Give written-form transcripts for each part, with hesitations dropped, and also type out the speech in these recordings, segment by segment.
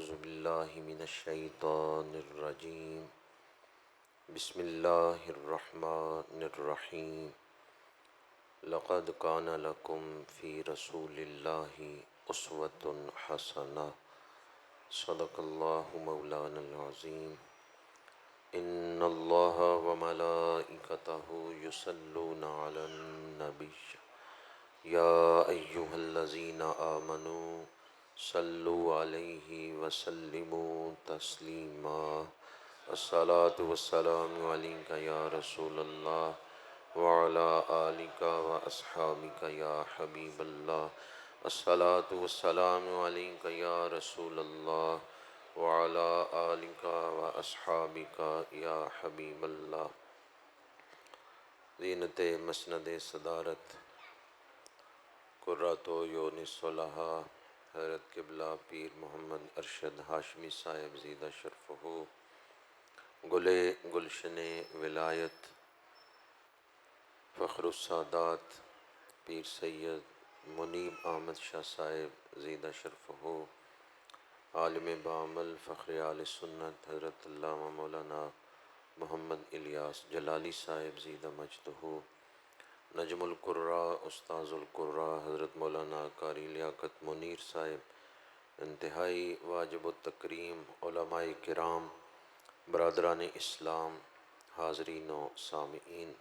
أعوذ بالله من الشيطان الرجيم. بسم الله الرحمن الرحيم. لقد كان لكم في رسول الله أسوة حسنة. صدق الله مولانا العظيم. إن الله وملائكته يصلون على النبي يا أيها الذين آمنوا صلوا عليه وسلموا تسليما. الصلاة والسلام عليك يا رسول الله وعلى آلك وأصحابك يا حبيب الله. الصلاة والسلام عليك يا رسول الله وعلى آلك وأصحابك يا حبيب الله. زینت مسند صدارت قرۃ عیون الصلحاء حضرت قبلہ پیر محمد ارشد ہاشمی صاحب زیدہ شرفہ، گلے گلشن ولایت فخر السادات پیر سید منیب احمد شاہ صاحب زیدہ شرفہ، عالم بعمل فخر آل سنت حضرت علامہ مولانا محمد الیاس جلالی صاحب زیدہ مجدہ، نجم القراء استاذ القراء حضرت مولانا قاری لیاقت منیر صاحب، انتہائی واجب التکریم علماء کرام، برادران اسلام، حاضرین و سامعین،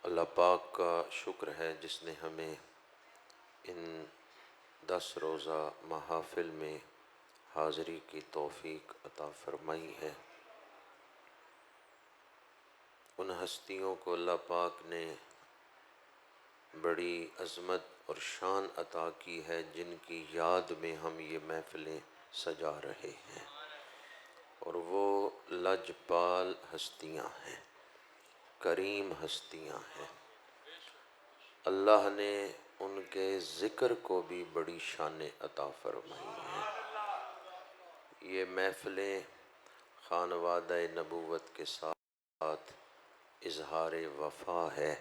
اللہ پاک کا شکر ہے جس نے ہمیں ان 10 روزہ محافل میں حاضری کی توفیق عطا فرمائی ہے۔ ان ہستیوں کو اللہ پاک نے بڑی عظمت اور شان عطا کی ہے جن کی یاد میں ہم یہ محفلیں سجا رہے ہیں، اور وہ لجپال ہستیاں ہیں، کریم ہستیاں ہیں۔ اللہ نے ان کے ذکر کو بھی بڑی شان عطا فرمائی ہے۔ یہ محفلیں خانوادہ نبوت کے ساتھ اظہار وفا ہے،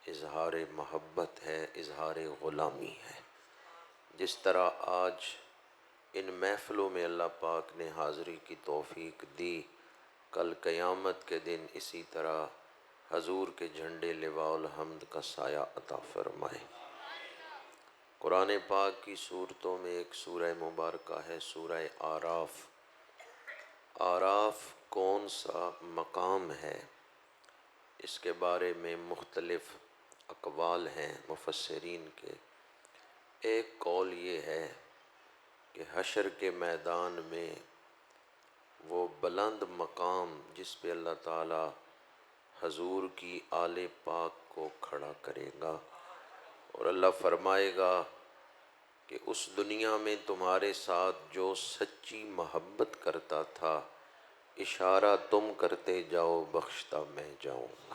اظہار محبت ہے، اظہار غلامی ہے۔ جس طرح آج ان محفلوں میں اللہ پاک نے حاضری کی توفیق دی، کل قیامت کے دن اسی طرح حضور کے جھنڈے لواء الحمد کا سایہ عطا فرمائے۔ قرآن پاک کی سورتوں میں ایک سورہ مبارکہ ہے سورہ آراف۔ آراف کون سا مقام ہے، اس کے بارے میں مختلف اقوال ہیں مفسرین کے۔ ایک قول یہ ہے کہ حشر کے میدان میں وہ بلند مقام جس پہ اللہ تعالی حضور کی آل پاک کو کھڑا کرے گا، اور اللہ فرمائے گا کہ اس دنیا میں تمہارے ساتھ جو سچی محبت کرتا تھا، اشارہ تم کرتے جاؤ بخشتا میں جاؤں گا۔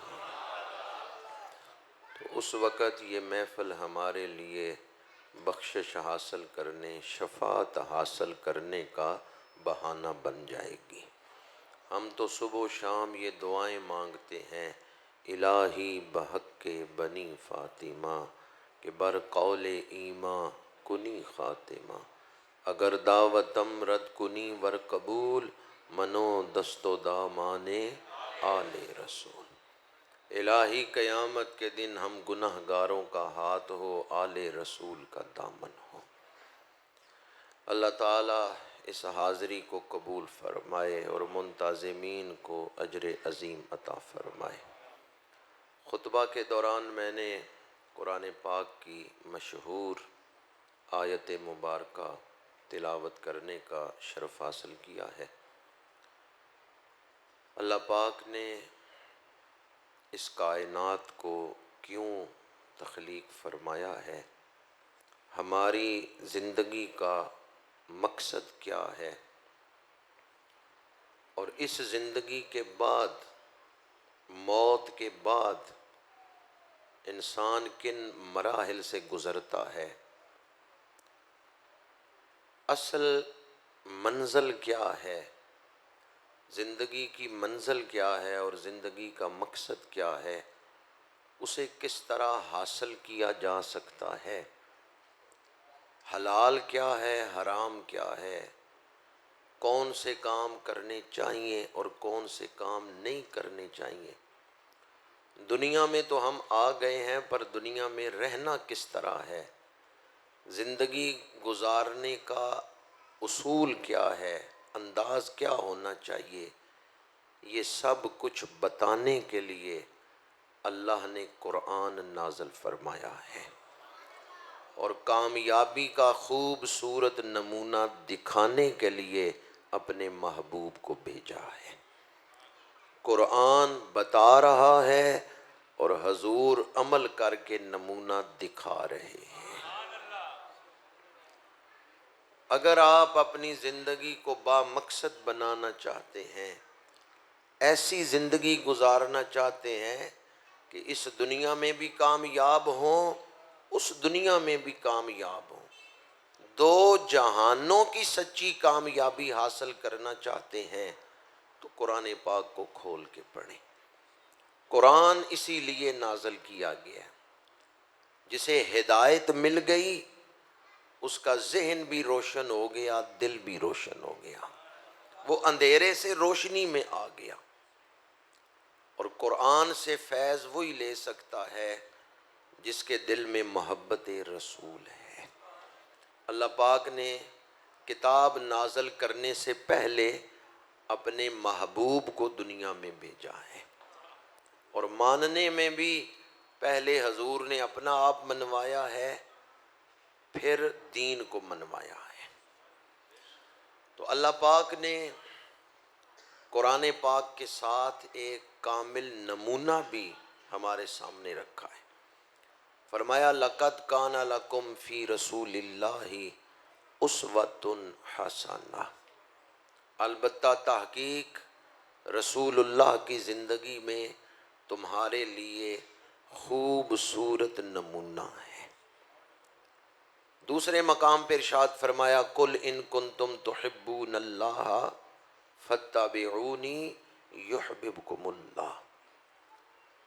تو اس وقت یہ محفل ہمارے لیے بخشش حاصل کرنے، شفاعت حاصل کرنے کا بہانہ بن جائے گی۔ ہم تو صبح و شام یہ دعائیں مانگتے ہیں، الہی بحق بنی فاطمہ کہ بر قول ایماں کنی خاتمہ، اگر دعوتم رد کنی ور قبول، منو دست و دامان آل رسول۔ الہی قیامت کے دن ہم گناہ گاروں کا ہاتھ ہو، آل رسول کا دامن ہو۔ اللہ تعالیٰ اس حاضری کو قبول فرمائے اور منتظمین کو اجر عظیم عطا فرمائے۔ خطبہ کے دوران میں نے قرآن پاک کی مشہور آیت مبارکہ تلاوت کرنے کا شرف حاصل کیا ہے۔ اللہ پاک نے اس کائنات کو کیوں تخلیق فرمایا ہے، ہماری زندگی کا مقصد کیا ہے، اور اس زندگی کے بعد، موت کے بعد انسان کن مراحل سے گزرتا ہے، اصل منزل کیا ہے، زندگی کی منزل کیا ہے اور زندگی کا مقصد کیا ہے، اسے کس طرح حاصل کیا جا سکتا ہے، حلال کیا ہے، حرام کیا ہے، کون سے کام کرنے چاہیے اور کون سے کام نہیں کرنے چاہیے۔ دنیا میں تو ہم آ گئے ہیں، پر دنیا میں رہنا کس طرح ہے، زندگی گزارنے کا اصول کیا ہے، انداز کیا ہونا چاہیے، یہ سب کچھ بتانے کے لیے اللہ نے قرآن نازل فرمایا ہے، اور کامیابی کا خوبصورت نمونہ دکھانے کے لیے اپنے محبوب کو بھیجا ہے۔ قرآن بتا رہا ہے اور حضور عمل کر کے نمونہ دکھا رہے ہیں۔ اگر آپ اپنی زندگی کو با مقصد بنانا چاہتے ہیں، ایسی زندگی گزارنا چاہتے ہیں کہ اس دنیا میں بھی کامیاب ہوں، اس دنیا میں بھی کامیاب ہوں، دو جہانوں کی سچی کامیابی حاصل کرنا چاہتے ہیں، تو قرآن پاک کو کھول کے پڑھیں۔ قرآن اسی لیے نازل کیا گیا ہے، جسے ہدایت مل گئی اس کا ذہن بھی روشن ہو گیا، دل بھی روشن ہو گیا، وہ اندھیرے سے روشنی میں آ گیا۔ اور قرآن سے فیض وہی لے سکتا ہے جس کے دل میں محبت رسول ہے۔ اللہ پاک نے کتاب نازل کرنے سے پہلے اپنے محبوب کو دنیا میں بھیجا ہے، اور ماننے میں بھی پہلے حضور نے اپنا آپ منوایا ہے، پھر دین کو منوایا ہے۔ تو اللہ پاک نے قرآن پاک کے ساتھ ایک کامل نمونہ بھی ہمارے سامنے رکھا ہے۔ فرمایا لَقَدْ كَانَ لَكُمْ فِي رَسُولِ اللَّهِ أُسْوَةٌ حَسَنَةٌ، البتہ تحقیق رسول اللہ کی زندگی میں تمہارے لیے خوبصورت نمونہ ہے۔ دوسرے مقام پر ارشاد فرمایا قُلْ إِن كُنتُمْ تُحِبُّونَ اللَّهَ فَاتَّبِعُونِي يُحْبِبْكُمُ اللَّهُ،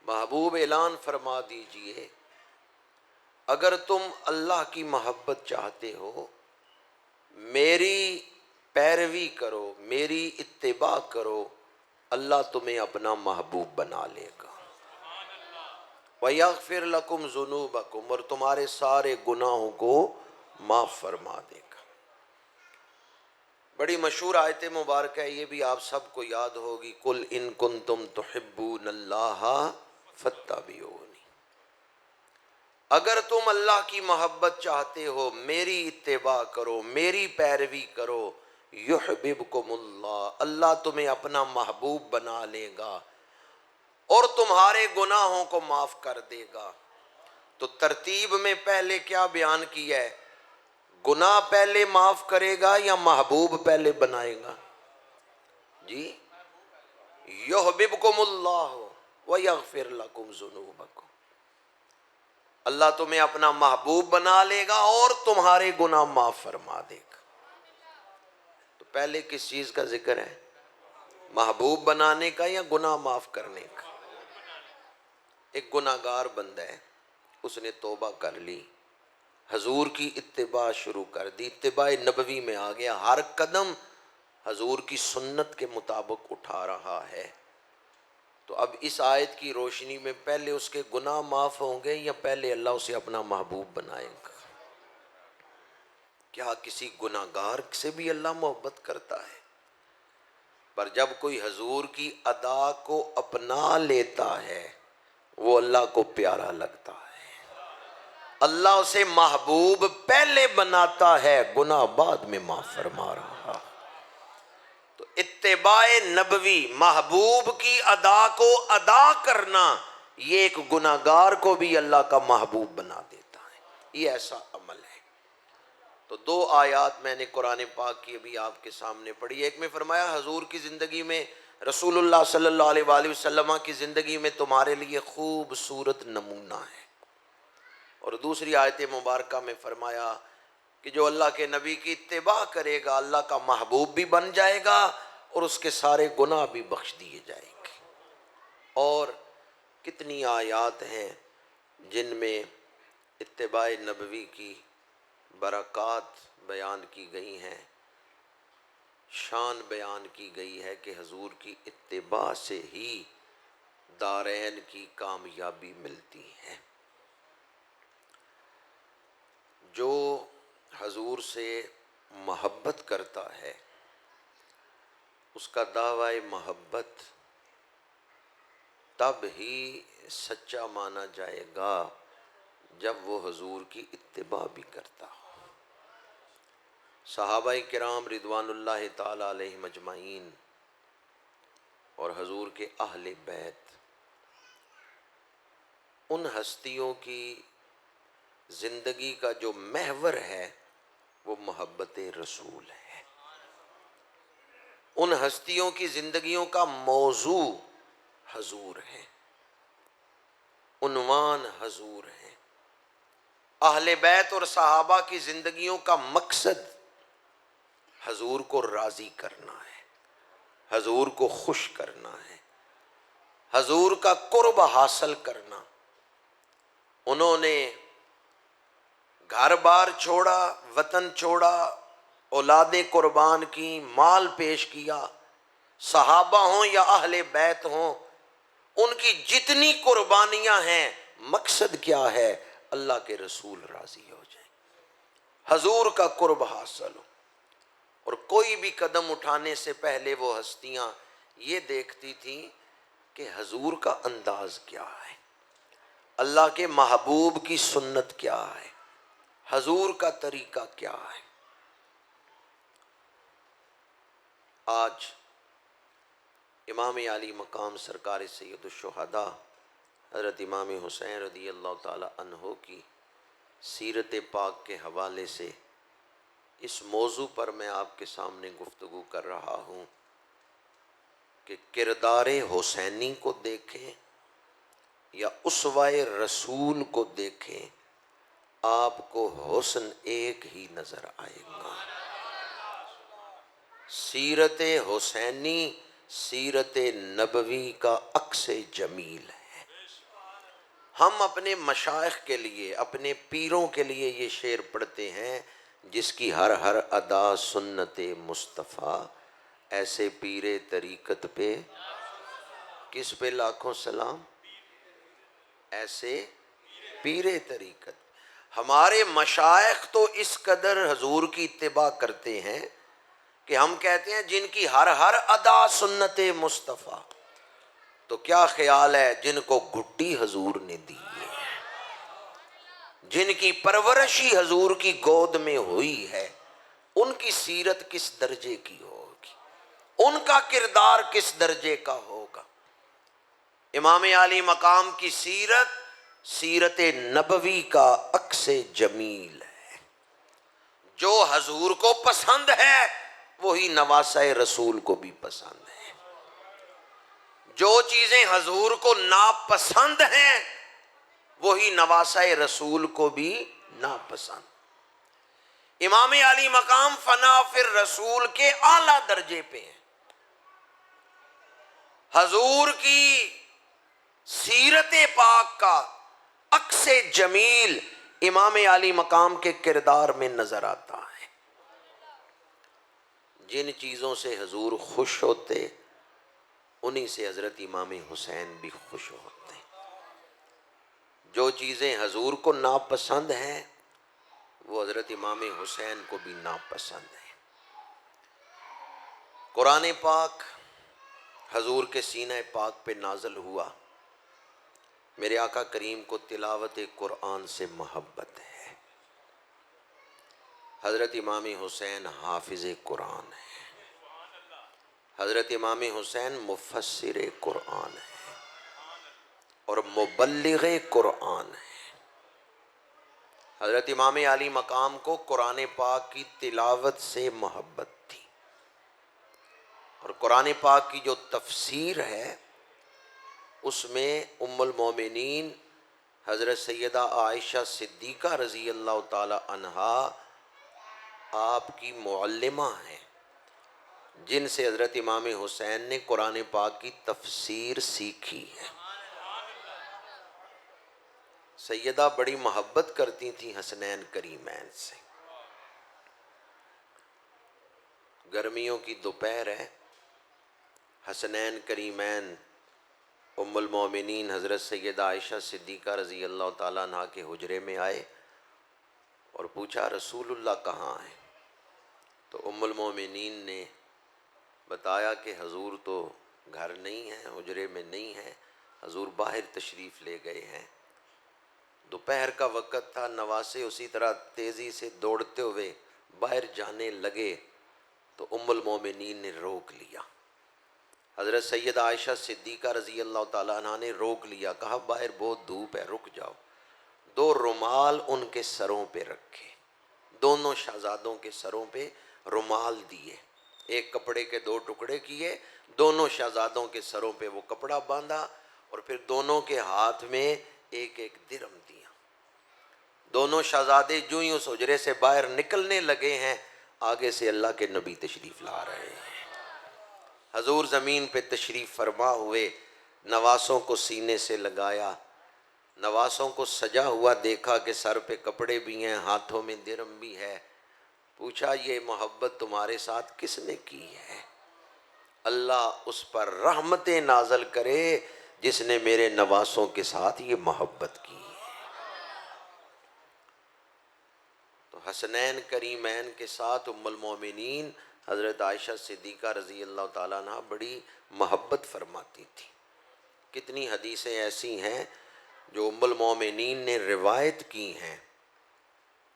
محبوب اعلان فرما دیجئے اگر تم اللہ کی محبت چاہتے ہو، میری پیروی کرو، میری اتباع کرو، اللہ تمہیں اپنا محبوب بنا لے گا۔ وَيَغْفِرْ لَكُمْ ذُنُوبَكُمْ، اور تمہارے سارے گناہوں کو معاف فرما دے گا۔ بڑی مشہور آیت مبارکہ ہے، یہ بھی آپ سب کو یاد ہوگی، قُلْ إِن كُنتُمْ تُحِبُّونَ اللَّهَ فَاتَّبِعُونِي، اگر تم اللہ کی محبت چاہتے ہو، میری اتباع کرو، میری پیروی کرو، یحببکم اللہ، اللہ تمہیں اپنا محبوب بنا لے گا اور تمہارے گناہوں کو معاف کر دے گا۔ تو ترتیب میں پہلے کیا بیان کیا ہے؟ گناہ پہلے معاف کرے گا یا محبوب پہلے بنائے گا؟ جی، یحببکم اللہ ویغفر لکم ذنوبکم، اللہ تمہیں اپنا محبوب بنا لے گا اور تمہارے گناہ معاف فرما دے گا۔ تو پہلے کس چیز کا ذکر ہے؟ محبوب بنانے کا یا گناہ معاف کرنے کا؟ ایک گناہ گار بندہ ہے، اس نے توبہ کر لی، حضور کی اتباع شروع کر دی، اتباع نبوی میں آ گیا، ہر قدم حضور کی سنت کے مطابق اٹھا رہا ہے، تو اب اس آیت کی روشنی میں پہلے اس کے گناہ معاف ہوں گے یا پہلے اللہ اسے اپنا محبوب بنائے گا؟ کیا کسی گناہ گار سے بھی اللہ محبت کرتا ہے؟ پر جب کوئی حضور کی ادا کو اپنا لیتا ہے وہ اللہ کو پیارا لگتا ہے، اللہ اسے محبوب پہلے بناتا ہے، گناہ بعد میں معاف فرما رہا۔ تو اتباع نبوی، محبوب کی ادا کو ادا کرنا، یہ ایک گناہ گار کو بھی اللہ کا محبوب بنا دیتا ہے، یہ ایسا عمل ہے۔ تو دو آیات میں نے قرآن پاک کی ابھی آپ کے سامنے پڑھی، ایک میں فرمایا حضور کی زندگی میں، رسول اللہ صلی اللہ علیہ وآلہ وسلم کی زندگی میں تمہارے لیے خوبصورت نمونہ ہے، اور دوسری آیت مبارکہ میں فرمایا کہ جو اللہ کے نبی کی اتباع کرے گا اللہ کا محبوب بھی بن جائے گا اور اس کے سارے گناہ بھی بخش دیے جائیں گے۔ اور کتنی آیات ہیں جن میں اتباع نبوی کی برکات بیان کی گئی ہیں۔ شان بیان کی گئی ہے کہ حضور کی اتباع سے ہی دارین کی کامیابی ملتی ہے۔ جو حضور سے محبت کرتا ہے اس کا دعوی محبت تب ہی سچا مانا جائے گا جب وہ حضور کی اتباع بھی کرتا ہو۔ صحابہ کرام رضوان اللہ تعالی علیہم اجمعین اور حضور کے اہل بیت، ان ہستیوں کی زندگی کا جو محور ہے وہ محبت رسول ہے۔ ان ہستیوں کی زندگیوں کا موضوع حضور ہے، عنوان حضور ہے۔ اہل بیت اور صحابہ کی زندگیوں کا مقصد حضور کو راضی کرنا ہے، حضور کو خوش کرنا ہے، حضور کا قرب حاصل کرنا۔ انہوں نے گھر بار چھوڑا، وطن چھوڑا، اولادیں قربان کی، مال پیش کیا۔ صحابہ ہوں یا اہل بیت ہوں، ان کی جتنی قربانیاں ہیں مقصد کیا ہے؟ اللہ کے رسول راضی ہو جائیں، حضور کا قرب حاصل ہو۔ اور کوئی بھی قدم اٹھانے سے پہلے وہ ہستیاں یہ دیکھتی تھیں کہ حضور کا انداز کیا ہے، اللہ کے محبوب کی سنت کیا ہے، حضور کا طریقہ کیا ہے۔ آج امام علی مقام سرکار سید الشہداء حضرت امام حسین رضی اللہ تعالی عنہ کی سیرت پاک کے حوالے سے اس موضوع پر میں آپ کے سامنے گفتگو کر رہا ہوں کہ کردار حسینی کو دیکھیں یا اسوہ رسول کو دیکھیں، آپ کو حسن ایک ہی نظر آئے گا۔ سیرت حسینی سیرت نبوی کا عکس جمیل ہے۔ ہم اپنے مشائخ کے لیے، اپنے پیروں کے لیے یہ شعر پڑھتے ہیں، جس کی ہر ہر ادا سنت مصطفیٰ، ایسے پیر طریقت پہ کس پہ لاکھوں سلام، ایسے پیر طریقت۔ ہمارے مشائخ تو اس قدر حضور کی اتباع کرتے ہیں کہ ہم کہتے ہیں جن کی ہر ہر ادا سنت مصطفیٰ، تو کیا خیال ہے جن کو گھٹی حضور نے دی ہے، جن کی پرورش ہی حضور کی گود میں ہوئی ہے، ان کی سیرت کس درجے کی ہوگی، ان کا کردار کس درجے کا ہوگا۔ امام علی مقام کی سیرت سیرت نبوی کا عکس جمیل ہے۔ جو حضور کو پسند ہے وہی نواسہ رسول کو بھی پسند ہے، جو چیزیں حضور کو ناپسند ہیں وہی نواسہ رسول کو بھی ناپسند۔ امام علی مقام فنا فی الرسول کے اعلیٰ درجے پہ ہیں۔ حضور کی سیرت پاک کا عکس جمیل امام علی مقام کے کردار میں نظر آتا ہے۔ جن چیزوں سے حضور خوش ہوتے انہی سے حضرت امام حسین بھی خوش ہوتے ہیں۔ جو چیزیں حضور کو ناپسند ہیں وہ حضرت امام حسین کو بھی ناپسند ہیں۔ قرآن پاک حضور کے سینہ پاک پہ نازل ہوا۔ میرے آقا کریم کو تلاوت قرآن سے محبت ہے۔ حضرت امام حسین حافظ قرآن ہے، حضرت امام حسین مفسر قرآن ہے اور مبلغ قرآن ہے۔ حضرت امام علی مقام کو قرآن پاک کی تلاوت سے محبت تھی، اور قرآن پاک کی جو تفسیر ہے اس میں ام المومنین حضرت سیدہ عائشہ صدیقہ رضی اللہ تعالی عنہا آپ کی معلمہ ہیں، جن سے حضرت امام حسین نے قرآن پاک کی تفسیر سیکھی ہے۔ سیدہ بڑی محبت کرتی تھیں حسنین کریمین سے۔ گرمیوں کی دوپہر ہے، حسنین کریمین ام المومنین حضرت سیدہ عائشہ صدیقہ رضی اللہ تعالیٰ عنہ کے حجرے میں آئے اور پوچھا رسول اللہ کہاں ہیں؟ تو ام المومنین نے بتایا کہ حضور تو گھر نہیں ہیں، حجرے میں نہیں ہیں، حضور باہر تشریف لے گئے ہیں۔ دوپہر کا وقت تھا، نواسے اسی طرح تیزی سے دوڑتے ہوئے باہر جانے لگے تو ام المومنین نے روک لیا۔ حضرت سیدہ عائشہ صدیقہ رضی اللہ تعالیٰ عنہ نے روک لیا، کہا باہر بہت دھوپ ہے، رک جاؤ۔ 2 رومال ان کے سروں پہ رکھے، دونوں شہزادوں کے سروں پہ رومال دیے، ایک کپڑے کے 2 ٹکڑے کیے، دونوں شہزادوں کے سروں پہ وہ کپڑا باندھا اور پھر دونوں کے ہاتھ میں ایک ایک درہم دیا۔ دونوں شہزادے جو ہی اس حجرے سے باہر نکلنے لگے ہیں، آگے سے اللہ کے نبی تشریف لا رہے ہیں۔ حضور زمین پہ تشریف فرما ہوئے، نواسوں کو سینے سے لگایا، نواسوں کو سجا ہوا دیکھا کہ سر پہ کپڑے بھی ہیں، ہاتھوں میں درہم بھی ہے۔ پوچھا یہ محبت تمہارے ساتھ کس نے کی ہے؟ اللہ اس پر رحمتیں نازل کرے جس نے میرے نواسوں کے ساتھ یہ محبت کی ہے۔ تو حسنین کریمین کے ساتھ ام المومنین حضرت عائشہ صدیقہ رضی اللہ تعالیٰ عنہ بڑی محبت فرماتی تھی۔ کتنی حدیثیں ایسی ہیں جو ام المومنین نے روایت کی ہیں،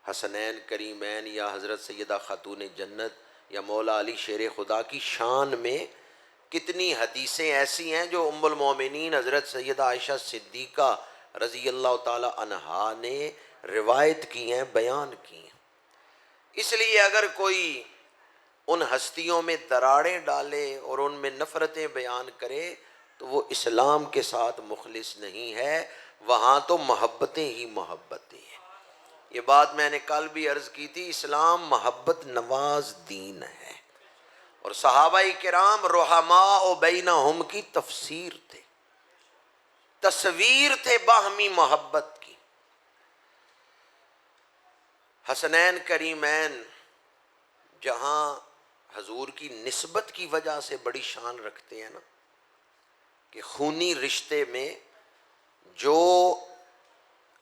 حسنین کریمین یا حضرت سیدہ خاتون جنت یا مولا علی شیر خدا کی شان میں کتنی حدیثیں ایسی ہیں جو ام المومنین حضرت سیدہ عائشہ صدیقہ رضی اللہ تعالی عنہا نے روایت کی ہیں، بیان کی ہیں۔ اس لیے اگر کوئی ان ہستیوں میں دراڑیں ڈالے اور ان میں نفرتیں بیان کرے تو وہ اسلام کے ساتھ مخلص نہیں ہے، وہاں تو محبتیں ہی محبتیں ہیں۔ یہ بات میں نے کل بھی عرض کی تھی، اسلام محبت نواز دین ہے، اور صحابہ کرام رحماء بینہم کی تفسیر تھے، تصویر تھے باہمی محبت کی۔ حسنین کریمین جہاں حضور کی نسبت کی وجہ سے بڑی شان رکھتے ہیں نا، کہ خونی رشتے میں جو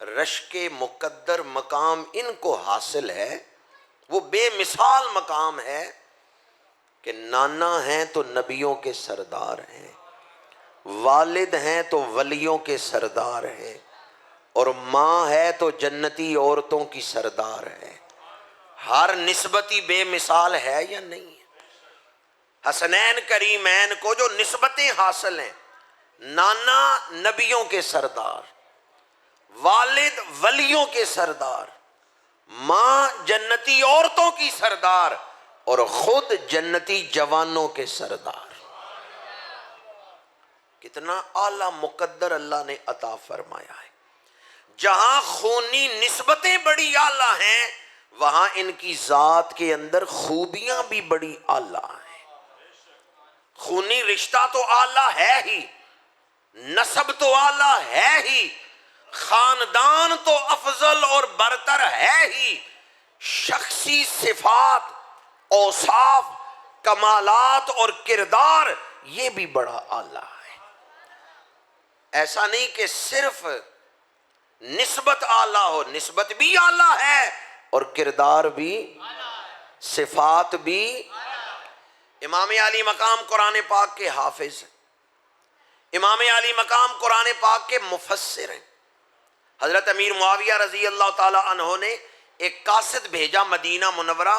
رشک مقدر مقام ان کو حاصل ہے وہ بے مثال مقام ہے کہ نانا ہیں تو نبیوں کے سردار ہیں، والد ہیں تو ولیوں کے سردار ہیں، اور ماں ہے تو جنتی عورتوں کی سردار ہے۔ ہر نسبتی بے مثال ہے یا نہیں ہے؟ حسنین کریمین کو جو نسبتیں حاصل ہیں، نانا نبیوں کے سردار، والد ولیوں کے سردار، ماں جنتی عورتوں کی سردار، اور خود جنتی جوانوں کے سردار، کتنا اعلیٰ مقدر اللہ نے عطا فرمایا ہے۔ جہاں خونی نسبتیں بڑی اعلیٰ ہیں، وہاں ان کی ذات کے اندر خوبیاں بھی بڑی اعلیٰ ہیں۔ خونی رشتہ تو اعلیٰ ہے ہی، نسب تو اعلیٰ ہے ہی، خاندان تو افضل اور برتر ہے ہی، شخصی صفات، اوصاف، کمالات اور کردار یہ بھی بڑا اعلیٰ ہے۔ ایسا نہیں کہ صرف نسبت اعلیٰ ہو، نسبت بھی اعلیٰ ہے اور کردار بھی، صفات بھی۔ امام علی مقام قرآن پاک کے حافظ ہیں، امام علی مقام قرآن پاک کے مفسر ہیں۔ حضرت امیر معاویہ رضی اللہ تعالی عنہ نے ایک قاصد بھیجا مدینہ منورہ،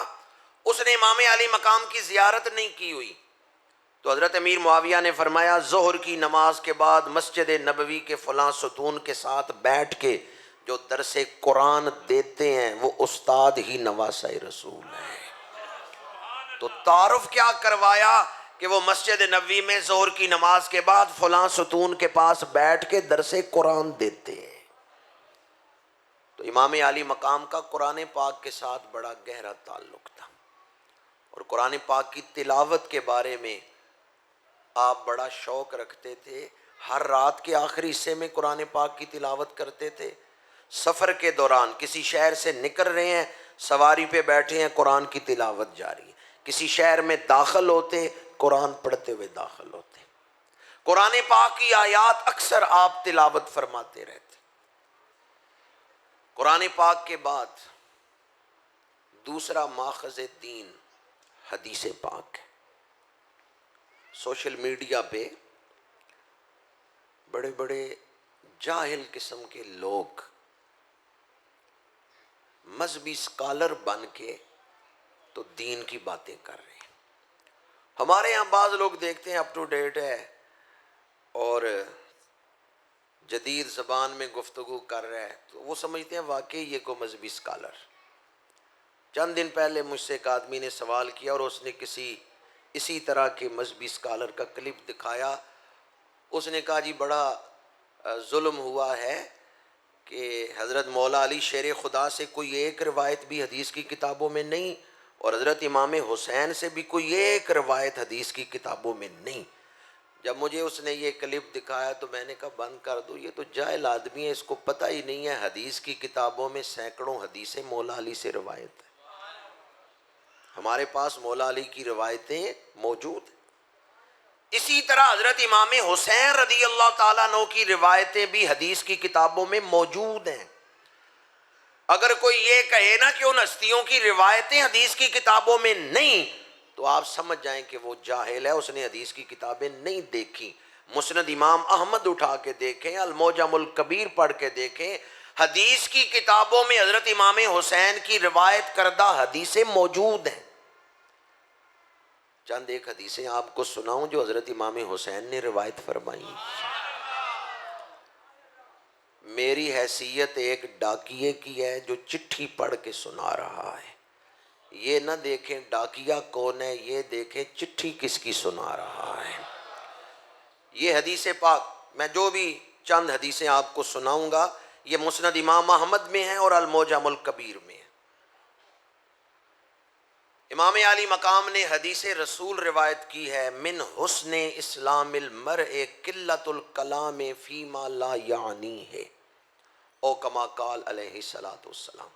اس نے امام علی مقام کی زیارت نہیں کی ہوئی، تو حضرت امیر معاویہ نے فرمایا ظہر کی نماز کے بعد مسجد نبوی کے فلاں ستون کے ساتھ بیٹھ کے جو درس قرآن دیتے ہیں وہ استاد ہی نواسہ رسول ہیں۔ تو تعارف کیا کروایا کہ وہ مسجد نبوی میں ظہر کی نماز کے بعد فلاں ستون کے پاس بیٹھ کے درس قرآن دیتے ہیں۔ تو امام علی مقام کا قرآن پاک کے ساتھ بڑا گہرا تعلق تھا، اور قرآن پاک کی تلاوت کے بارے میں آپ بڑا شوق رکھتے تھے، ہر رات کے آخری حصے میں قرآن پاک کی تلاوت کرتے تھے۔ سفر کے دوران کسی شہر سے نکل رہے ہیں، سواری پہ بیٹھے ہیں، قرآن کی تلاوت جاری ہے، کسی شہر میں داخل ہوتے قرآن پڑھتے ہوئے داخل ہوتے، قرآن پاک کی آیات اکثر آپ تلاوت فرماتے رہتے۔ قرآن پاک کے بعد دوسرا ماخذ دین حدیث پاک ہے۔ سوشل میڈیا پہ بڑے بڑے جاہل قسم کے لوگ مذہبی اسکالر بن کے تو دین کی باتیں کر رہے ہیں۔ ہمارے ہاں بعض لوگ دیکھتے ہیں اپ ٹو ڈیٹ ہے اور جدید زبان میں گفتگو کر رہا ہے تو وہ سمجھتے ہیں واقعی یہ کوئی مذہبی اسکالر۔ چند دن پہلے مجھ سے ایک آدمی نے سوال کیا اور اس نے اسی طرح کے مذہبی اسکالر کا کلپ دکھایا۔ اس نے کہا جی بڑا ظلم ہوا ہے کہ حضرت مولا علی شیر خدا سے کوئی ایک روایت بھی حدیث کی کتابوں میں نہیں، اور حضرت امام حسین سے بھی کوئی ایک روایت حدیث کی کتابوں میں نہیں۔ جب مجھے اس نے یہ کلپ دکھایا تو میں نے کہا بند کر دو، یہ تو جاہل آدمی ہے، اس کو پتہ ہی نہیں ہے حدیث کی کتابوں میں سینکڑوں حدیثیں مولا علی سے روایت ہیں۔ ہمارے پاس مولا علی کی روایتیں موجود ہیں۔ اسی طرح حضرت امام حسین رضی اللہ تعالیٰ عنہ کی روایتیں بھی حدیث کی کتابوں میں موجود ہیں۔ اگر کوئی یہ کہے نا کہ ان ہستیوں کی روایتیں حدیث کی کتابوں میں نہیں، تو آپ سمجھ جائیں کہ وہ جاہل ہے، اس نے حدیث کی کتابیں نہیں دیکھی۔ مسند امام احمد اٹھا کے دیکھیں، المعجم الکبیر پڑھ کے دیکھیں، حدیث کی کتابوں میں حضرت امام حسین کی روایت کردہ حدیثیں موجود ہیں۔ چند ایک حدیثیں آپ کو سناؤں جو حضرت امام حسین نے روایت فرمائی۔ میری حیثیت ایک ڈاکیے کی ہے جو چٹھی پڑھ کے سنا رہا ہے۔ یہ نہ دیکھیں ڈاکیا کون ہے، یہ دیکھیں چٹھی کس کی سنا رہا ہے۔ یہ حدیث پاک میں جو بھی چند حدیثیں آپ کو سناؤں گا یہ مسند امام احمد میں ہیں اور المعجم الکبیر میں ہیں۔ امام علی مقام نے حدیث رسول روایت کی ہے، من حسن اسلام المرء قلت الکلام فیما لا یعنی ہے، او کما قال علیہ الصلوۃ والسلام۔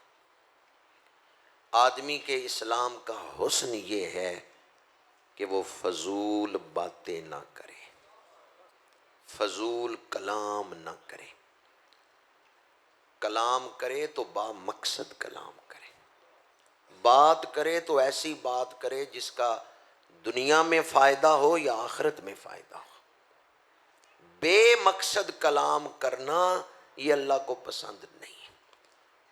آدمی کے اسلام کا حسن یہ ہے کہ وہ فضول باتیں نہ کرے، فضول کلام نہ کرے، کلام کرے تو با مقصد کلام کرے، بات کرے تو ایسی بات کرے جس کا دنیا میں فائدہ ہو یا آخرت میں فائدہ ہو۔ بے مقصد کلام کرنا یہ اللہ کو پسند نہیں۔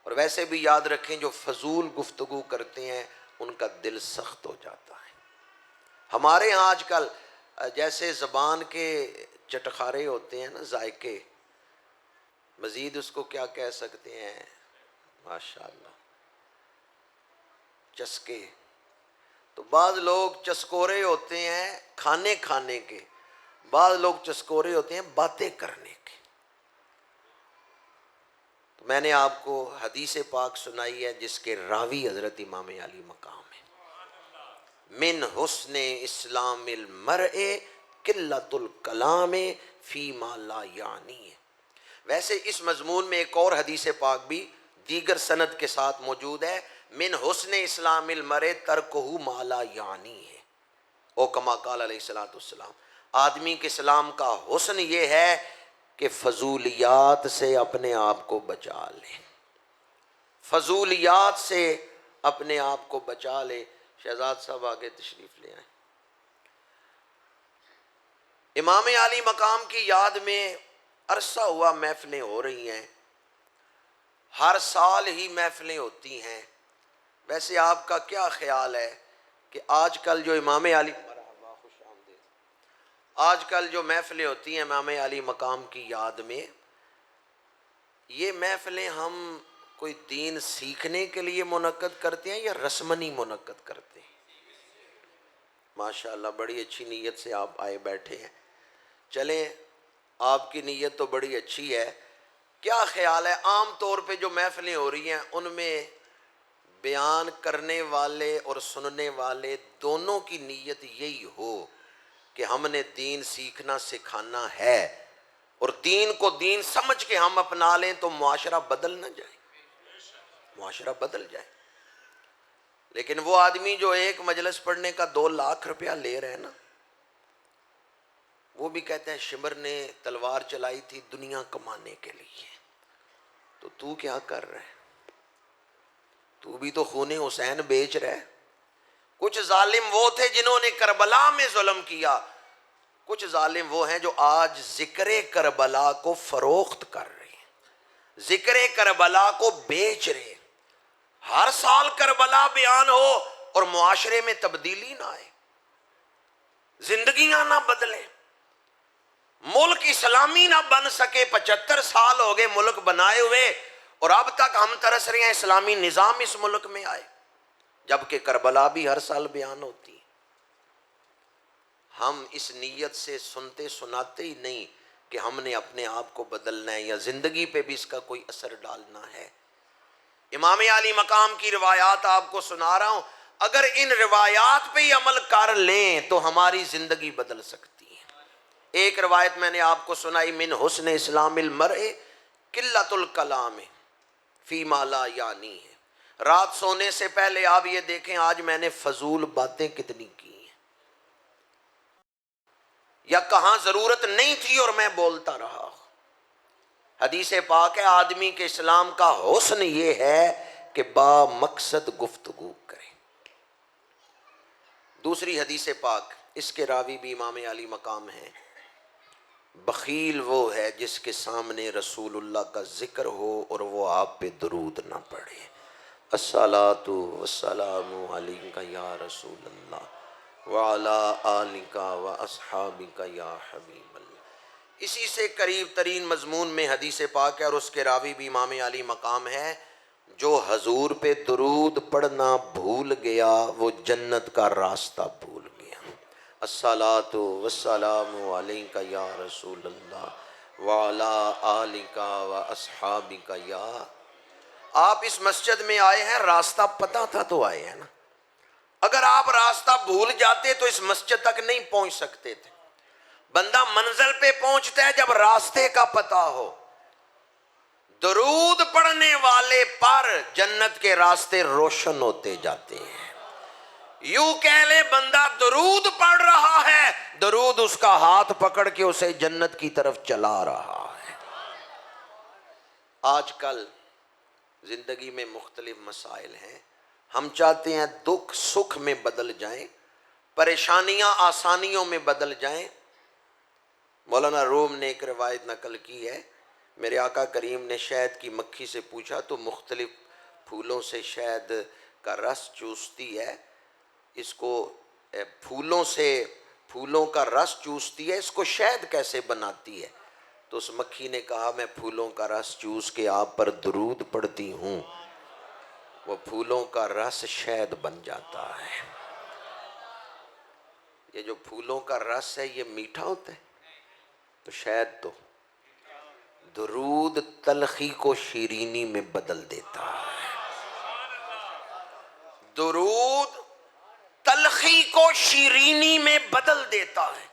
اور ویسے بھی یاد رکھیں جو فضول گفتگو کرتے ہیں ان کا دل سخت ہو جاتا ہے۔ ہمارے ہاں آج کل جیسے زبان کے چٹخارے ہوتے ہیں نا، ذائقے، مزید اس کو کیا کہہ سکتے ہیں، ماشاءاللہ چسکے، تو بعض لوگ چسکورے ہوتے ہیں کھانے کے، بعض لوگ چسکورے ہوتے ہیں باتیں کرنے کے۔ تو میں نے آپ کو حدیث پاک سنائی ہے جس کے راوی حضرت امام علی مقام ہے، من حسن اسلام المرء قلت الکلام فیما لا یعنی ہے۔ ویسے اس مضمون میں ایک اور حدیث پاک بھی دیگر سند کے ساتھ موجود ہے، من حسن اسلام المرء ترکہ ما لا یعنی ہے، او کما قال علیہ الصلوۃ والسلام۔ آدمی کے اسلام کا حسن یہ ہے کہ فضولیات سے اپنے آپ کو بچا لے، فضولیات سے اپنے آپ کو بچا لے۔ شہزاد صاحب آگے تشریف لے آئیں۔ امام علی مقام کی یاد میں عرصہ ہوا محفلیں ہو رہی ہیں، ہر سال ہی محفلیں ہوتی ہیں۔ ویسے آپ کا کیا خیال ہے کہ آج کل جو امام علی آج کل جو محفلیں ہوتی ہیں امام علی مقام کی یاد میں، یہ محفلیں ہم کوئی دین سیکھنے کے لیے منعقد کرتے ہیں یا رسمنی منعقد کرتے ہیں؟ ماشاءاللہ بڑی اچھی نیت سے آپ آئے بیٹھے ہیں۔ چلیں آپ کی نیت تو بڑی اچھی ہے، کیا خیال ہے عام طور پہ جو محفلیں ہو رہی ہیں ان میں بیان کرنے والے اور سننے والے دونوں کی نیت یہی ہو کہ ہم نے دین سیکھنا سکھانا ہے اور دین کو دین سمجھ کے ہم اپنا لیں تو معاشرہ بدل نہ جائے، معاشرہ بدل جائے۔ لیکن وہ آدمی جو ایک مجلس پڑھنے کا 2 لاکھ روپیہ لے رہے ہیں نا، وہ بھی کہتے ہیں شمر نے تلوار چلائی تھی دنیا کمانے کے لیے، تو کیا کر رہے ہے؟ تو بھی تو خون حسین بیچ رہے۔ کچھ ظالم وہ تھے جنہوں نے کربلا میں ظلم کیا، کچھ ظالم وہ ہیں جو آج ذکر کربلا کو فروخت کر رہے ہیں، ذکر کربلا کو بیچ رہے ہیں۔ ہر سال کربلا بیان ہو اور معاشرے میں تبدیلی نہ آئے، زندگیاں نہ بدلیں، ملک اسلامی نہ بن سکے۔ 75 سال ہو گئے ملک بنائے ہوئے اور اب تک ہم ترس رہے ہیں اسلامی نظام اس ملک میں آئے، جبکہ کربلا بھی ہر سال بیان ہوتی ہے۔ ہم اس نیت سے سنتے سناتے ہی نہیں کہ ہم نے اپنے آپ کو بدلنا ہے یا زندگی پہ بھی اس کا کوئی اثر ڈالنا ہے۔ امام علی مقام کی روایات آپ کو سنا رہا ہوں، اگر ان روایات پہ ہی عمل کر لیں تو ہماری زندگی بدل سکتی ہے۔ ایک روایت میں نے آپ کو سنائی، من حسن اسلام المرء قلت الکلام فیما لا یعنی ہے۔ رات سونے سے پہلے آپ یہ دیکھیں آج میں نے فضول باتیں کتنی کی ہیں، یا کہاں ضرورت نہیں تھی اور میں بولتا رہا۔ حدیث پاک ہے آدمی کے اسلام کا حسن یہ ہے کہ با مقصد گفتگو کرے۔ دوسری حدیث پاک، اس کے راوی بھی امام علی مقام ہے، بخیل وہ ہے جس کے سامنے رسول اللہ کا ذکر ہو اور وہ آپ پہ درود نہ پڑھے۔ الصلاۃ والسلام علیک یا رسول اللہ وعلی آلک واصحابک یا حبیب اللہ۔ اسی سے قریب ترین مضمون میں حدیث پاک ہے اور اس کے راوی بھی امام علی مقام ہے، جو حضور پہ درود پڑھنا بھول گیا وہ جنت کا راستہ بھول گیا۔ الصلاۃ والسلام علیک یا رسول اللہ وعلی آلک واصحابک یا۔ آپ اس مسجد میں آئے ہیں، راستہ پتہ تھا تو آئے ہیں نا، اگر آپ راستہ بھول جاتے تو اس مسجد تک نہیں پہنچ سکتے تھے۔ بندہ منزل پہ پہنچتا ہے جب راستے کا پتہ ہو۔ درود پڑھنے والے پر جنت کے راستے روشن ہوتے جاتے ہیں۔ یوں کہہ لے بندہ درود پڑھ رہا ہے، درود اس کا ہاتھ پکڑ کے اسے جنت کی طرف چلا رہا ہے۔ آج کل زندگی میں مختلف مسائل ہیں، ہم چاہتے ہیں دکھ سکھ میں بدل جائیں، پریشانیاں آسانیوں میں بدل جائیں۔ مولانا روم نے ایک روایت نقل کی ہے، میرے آقا کریم نے شہد کی مکھی سے پوچھا تو مختلف پھولوں سے شہد کا رس چوستی ہے، اس کو پھولوں کا رس چوستی ہے، اس کو شہد کیسے بناتی ہے؟ تو اس مکھی نے کہا میں پھولوں کا رس چوس کے آپ پر درود پڑھتی ہوں، وہ پھولوں کا رس شہد بن جاتا ہے۔ یہ جو پھولوں کا رس ہے یہ میٹھا ہوتا ہے تو شہد تو درود تلخی کو شیرینی میں بدل دیتا ہے۔ درود تلخی کو شیرینی میں بدل دیتا ہے،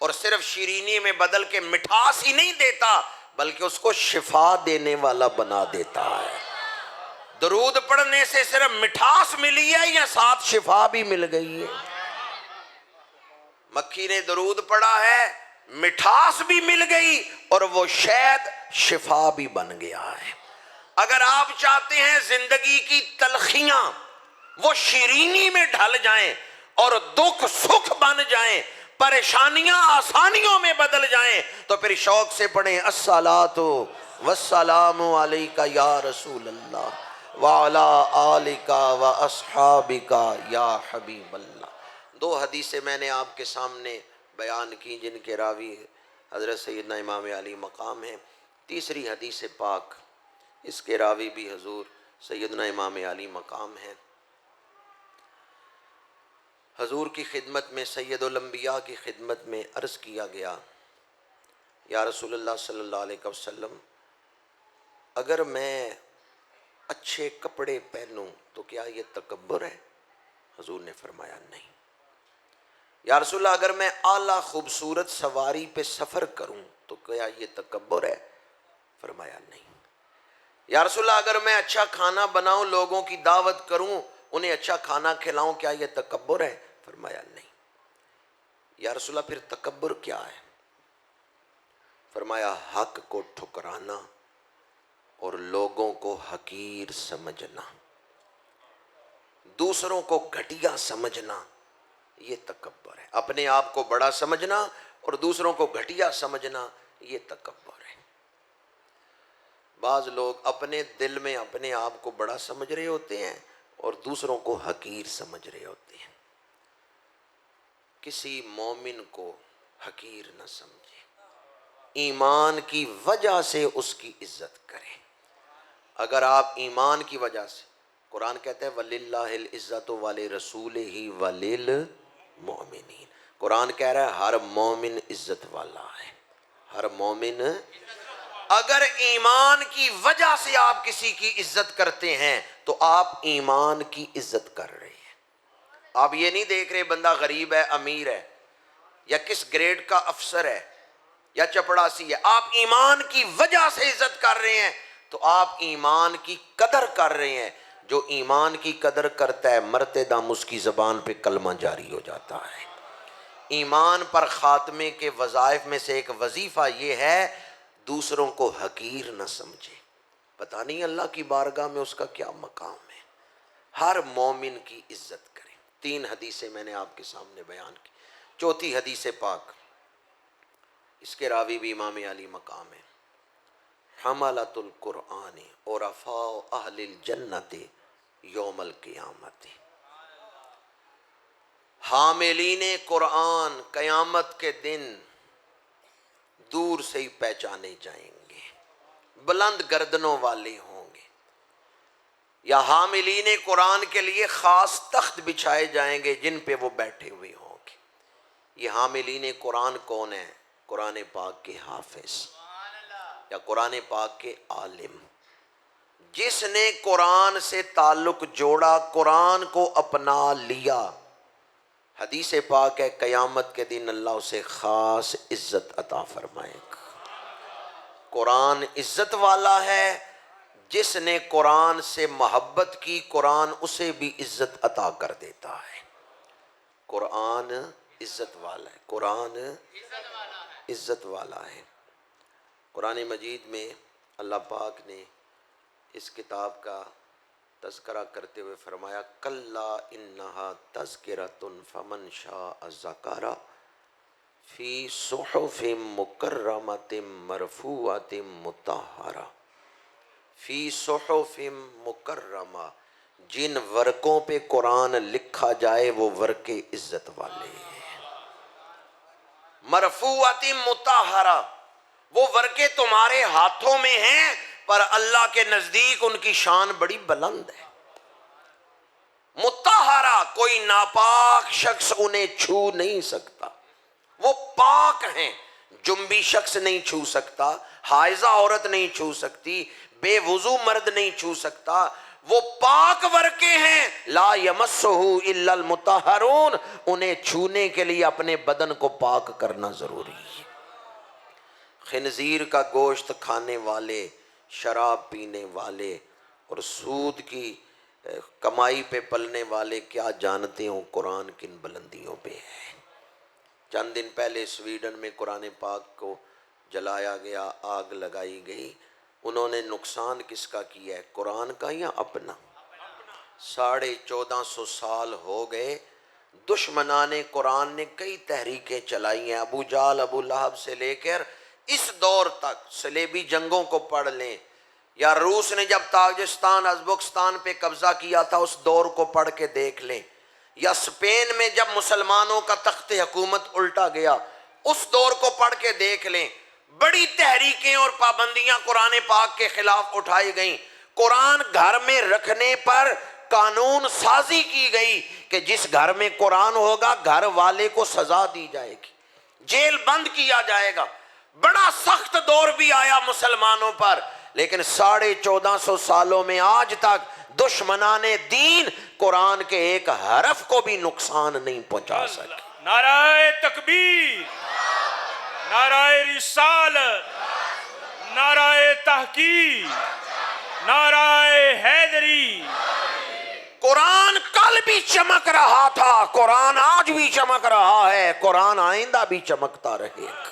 اور صرف شیرینی میں بدل کے مٹھاس ہی نہیں دیتا بلکہ اس کو شفا دینے والا بنا دیتا ہے۔ درود پڑھنے سے صرف مٹھاس ملی ہے یا ساتھ شفا بھی مل گئی ہے؟ مکھی نے درود پڑھا ہے، مٹھاس بھی مل گئی اور وہ شہد شفا بھی بن گیا ہے۔ اگر آپ چاہتے ہیں زندگی کی تلخیاں وہ شیرینی میں ڈھل جائیں اور دکھ سکھ بن جائیں، پریشانیاں آسانیوں میں بدل جائیں، تو پھر شوق سے پڑھیں الصلاۃ والسلام علیک یا رسول اللہ وعلی آلک واصحابک یا حبیب اللہ۔ 2 حدیثیں میں نے آپ کے سامنے بیان کی جن کے راوی حضرت سیدنا امام علی مقام ہیں۔ تیسری حدیث پاک، اس کے راوی بھی حضور سیدنا امام علی مقام ہیں۔ حضور کی خدمت میں، سید الانبیاء کی خدمت میں عرض کیا گیا، یا رسول اللہ صلی اللہ علیہ وسلم، اگر میں اچھے کپڑے پہنوں تو کیا یہ تکبر ہے؟ حضور نے فرمایا نہیں۔ یا رسول اللہ اگر میں اعلیٰ خوبصورت سواری پہ سفر کروں تو کیا یہ تکبر ہے؟ فرمایا نہیں۔ یا رسول اللہ اگر میں اچھا کھانا بناؤں، لوگوں کی دعوت کروں انہیں اچھا کھانا کھلاؤں، کیا یہ تکبر ہے؟ فرمایا نہیں۔ یا رسول اللہ پھر تکبر کیا ہے؟ فرمایا حق کو ٹھکرانا اور لوگوں کو حقیر سمجھنا، دوسروں کو گھٹیا سمجھنا، یہ تکبر ہے۔ اپنے آپ کو بڑا سمجھنا اور دوسروں کو گھٹیا سمجھنا، یہ تکبر ہے۔ بعض لوگ اپنے دل میں اپنے آپ کو بڑا سمجھ رہے ہوتے ہیں اور دوسروں کو حقیر سمجھ رہے ہوتے ہیں۔ کسی مومن کو حقیر نہ سمجھے، ایمان کی وجہ سے اس کی عزت کریں۔ اگر آپ ایمان کی وجہ سے، قرآن کہتا ہے وَلِلَّهِ الْعِزَّةُ وَلِرَسُولِهِ وَلِلْمُؤْمِنِينَ، قرآن کہہ رہا ہے ہر مومن عزت والا ہے، ہر مومن۔ اگر ایمان کی وجہ سے آپ کسی کی عزت کرتے ہیں تو آپ ایمان کی عزت کر رہے ہیں۔ آپ یہ نہیں دیکھ رہے بندہ غریب ہے، امیر ہے، یا کس گریڈ کا افسر ہے یا چپڑاسی ہے، آپ ایمان کی وجہ سے عزت کر رہے ہیں تو آپ ایمان کی قدر کر رہے ہیں۔ جو ایمان کی قدر کرتا ہے مرتے دم اس کی زبان پہ کلمہ جاری ہو جاتا ہے۔ ایمان پر خاتمے کے وظائف میں سے ایک وظیفہ یہ ہے دوسروں کو حقیر نہ سمجھے۔ پتہ نہیں اللہ کی بارگاہ میں اس کا کیا مقام ہے۔ ہر مومن کی عزت کریں۔ 3 حدیثیں میں نے آپ کے سامنے بیان کی۔ چوتھی حدیث پاک، اس کے راوی بھی امام علی مقام ہے، حملۃ القرآن عرفاء اہل الجنت یوم القیامت، حاملین قرآن قیامت کے دن دور سے ہی پہچانے جائیں گے، بلند گردنوں والے ہوں گے، یا حاملین قرآن کے لیے خاص تخت بچھائے جائیں گے جن پہ وہ بیٹھے ہوئے ہوں گے۔ یہ حاملین قرآن کون ہیں؟ قرآن پاک کے حافظ یا قرآن پاک کے عالم، جس نے قرآن سے تعلق جوڑا، قرآن کو اپنا لیا۔ حدیث پاک ہے قیامت کے دن اللہ اسے خاص عزت عطا فرمائے گا۔ قرآن عزت والا ہے، جس نے قرآن سے محبت کی قرآن اسے بھی عزت عطا کر دیتا ہے۔ قرآن عزت والا ہے، قرآن عزت والا ہے۔ قرآن مجید میں اللہ پاک نے اس کتاب کا تذکرہ کرتے ہوئے فرمایا کلا انہا تذکرۃ فمن شاء ذکر فی صحف مکرمۃ مرفوعۃ مطہرہ، فی صحف مکرمہ، جن ورقوں پہ قرآن لکھا جائے وہ ورقے عزت والے ہیں، مرفوعۃ مطہرہ، وہ ورقے تمہارے ہاتھوں میں ہیں پر اللہ کے نزدیک ان کی شان بڑی بلند ہے۔ مطہرہ، کوئی ناپاک شخص انہیں چھو نہیں سکتا، وہ پاک ہیں، جنبی شخص نہیں چھو سکتا، حائضہ عورت نہیں چھو سکتی، بے وضو مرد نہیں چھو سکتا، وہ پاک ورقے ہیں، لا یمسہ الا المطہرون، انہیں چھونے کے لیے اپنے بدن کو پاک کرنا ضروری ہے۔ خنزیر کا گوشت کھانے والے، شراب پینے والے اور سود کی کمائی پہ پلنے والے کیا جانتے ہوں قرآن کن بلندیوں پہ ہے۔ چند دن پہلے سویڈن میں قرآن پاک کو جلایا گیا، آگ لگائی گئی، انہوں نے نقصان کس کا کیا ہے؟ قرآن کا یا اپنا؟ 1450 سال ہو گئے، دشمنان قرآن نے کئی تحریکیں چلائی ہیں، ابو جہل ابو لہب سے لے کر اس دور تک، صلیبی جنگوں کو پڑھ لیں، یا روس نے جب تاجکستان ازبکستان پہ قبضہ کیا تھا اس دور کو پڑھ کے دیکھ لیں، یا اسپین میں جب مسلمانوں کا تخت حکومت الٹا گیا اس دور کو پڑھ کے دیکھ لیں، بڑی تحریکیں اور پابندیاں قرآن پاک کے خلاف اٹھائی گئیں۔ قرآن گھر میں رکھنے پر قانون سازی کی گئی کہ جس گھر میں قرآن ہوگا گھر والے کو سزا دی جائے گی، جیل بند کیا جائے گا۔ بڑا سخت دور بھی آیا مسلمانوں پر، لیکن 1450 سالوں میں آج تک دشمنان دین قرآن کے ایک حرف کو بھی نقصان نہیں پہنچا سکے۔ نعرہ تکبیر، نعرہ رسالت، نعرہ تحقیق، نعرہ حیدری۔ قرآن کل بھی چمک رہا تھا، قرآن آج بھی چمک رہا ہے، قرآن آئندہ بھی چمکتا رہے گا۔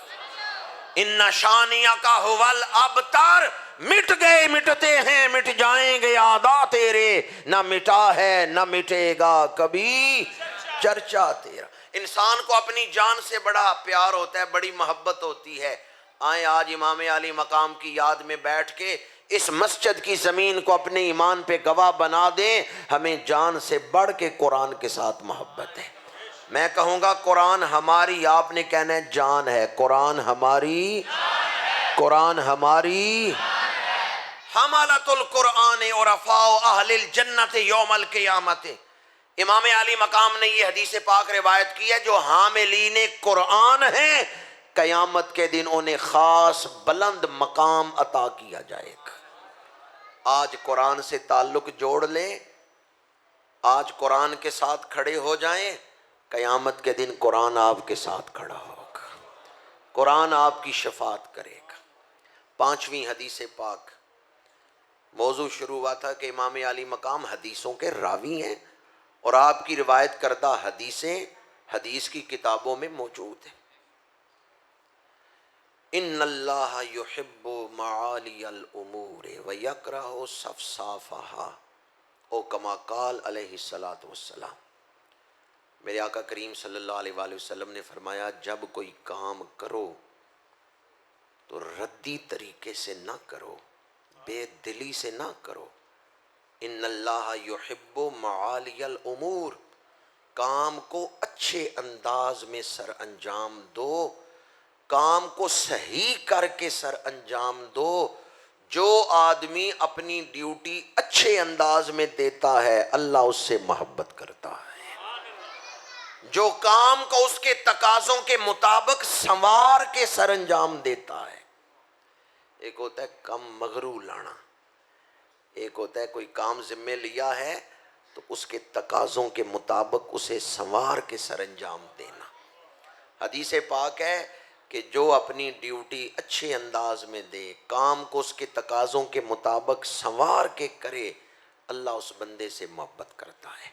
ان شانیہ کا حول ابتر، مٹ گئے مٹتے ہیں مٹ جائیں گے عادا تیرے، نہ مٹا ہے نہ مٹے گا کبھی چرچا تیرا۔ انسان کو اپنی جان سے بڑا پیار ہوتا ہے، بڑی محبت ہوتی ہے۔ آئیں آج امام علی مقام کی یاد میں بیٹھ کے اس مسجد کی زمین کو اپنے ایمان پہ گواہ بنا دیں، ہمیں جان سے بڑھ کے قرآن کے ساتھ محبت ہے۔ میں کہوں گا قرآن ہماری، آپ نے کہنا ہے جان ہے، قرآن ہماری، قرآن ہماری۔ حملۃ القرآن عرفاء اہل الجنت یوم القیامت۔ امام علی مقام نے یہ حدیث پاک روایت کی ہے، جو حاملین قرآن ہیں قیامت کے دن انہیں خاص بلند مقام عطا کیا جائے گا۔ آج قرآن سے تعلق جوڑ لیں، آج قرآن کے ساتھ کھڑے ہو جائیں، قیامت کے دن قرآن آپ کے ساتھ کھڑا ہوگا، قرآن آپ کی شفاعت کرے گا۔ پانچویں حدیث پاک، موضوع شروع ہوا تھا کہ امام علی مقام حدیثوں کے راوی ہیں، اور آپ کی روایت کردہ حدیثیں حدیث کی کتابوں میں موجود ہیں۔ ان اللہ یحب معالی الامور ویکرہ صفصافها، او کما قال علیہ الصلاۃ والسلام۔ میرے آقا کریم صلی اللہ علیہ وآلہ وسلم نے فرمایا، جب کوئی کام کرو تو ردی طریقے سے نہ کرو، بے دلی سے نہ کرو۔ ان اللہ یحب معالی الامور، کام کو اچھے انداز میں سر انجام دو، کام کو صحیح کر کے سر انجام دو۔ جو آدمی اپنی ڈیوٹی اچھے انداز میں دیتا ہے اللہ اس سے محبت کرتا ہے۔ جو کام کو اس کے تقاضوں کے مطابق سنوار کے سر انجام دیتا ہے۔ ایک ہوتا ہے کم مغرو لانا، ایک ہوتا ہے کوئی کام ذمہ لیا ہے تو اس کے تقاضوں کے مطابق اسے سنوار کے سر انجام دینا۔ حدیث پاک ہے کہ جو اپنی ڈیوٹی اچھے انداز میں دے، کام کو اس کے تقاضوں کے مطابق سنوار کے کرے، اللہ اس بندے سے محبت کرتا ہے۔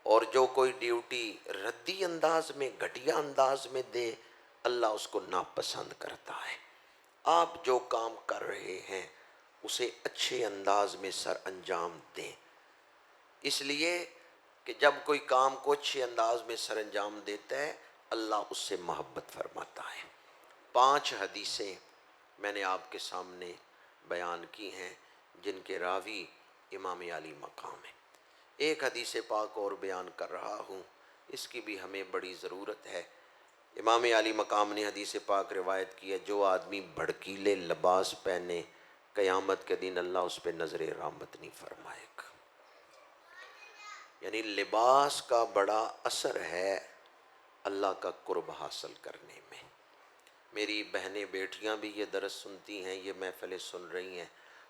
اور جو کوئی ڈیوٹی ردی انداز میں، گھٹیا انداز میں دے، اللہ اس کو ناپسند کرتا ہے۔ آپ جو کام کر رہے ہیں اسے اچھے انداز میں سر انجام دیں، اس لیے کہ جب کوئی کام کو اچھے انداز میں سر انجام دیتا ہے اللہ اس سے محبت فرماتا ہے۔ 5 حدیثیں میں نے آپ کے سامنے بیان کی ہیں جن کے راوی امام علی مقام ہیں۔ ایک حدیث پاک اور بیان کر رہا ہوں، اس کی بھی ہمیں بڑی ضرورت ہے۔ امام علی مقام نے حدیث پاک روایت کی ہے، جو آدمی بھڑکیلے لباس پہنے قیامت کے دن اللہ اس پہ نظر رحمت نہیں فرمائے گا۔ یعنی لباس کا بڑا اثر ہے اللہ کا قرب حاصل کرنے میں۔ میری بہنیں بیٹیاں بھی یہ درس سنتی ہیں، یہ محفلیں سن رہی ہیں۔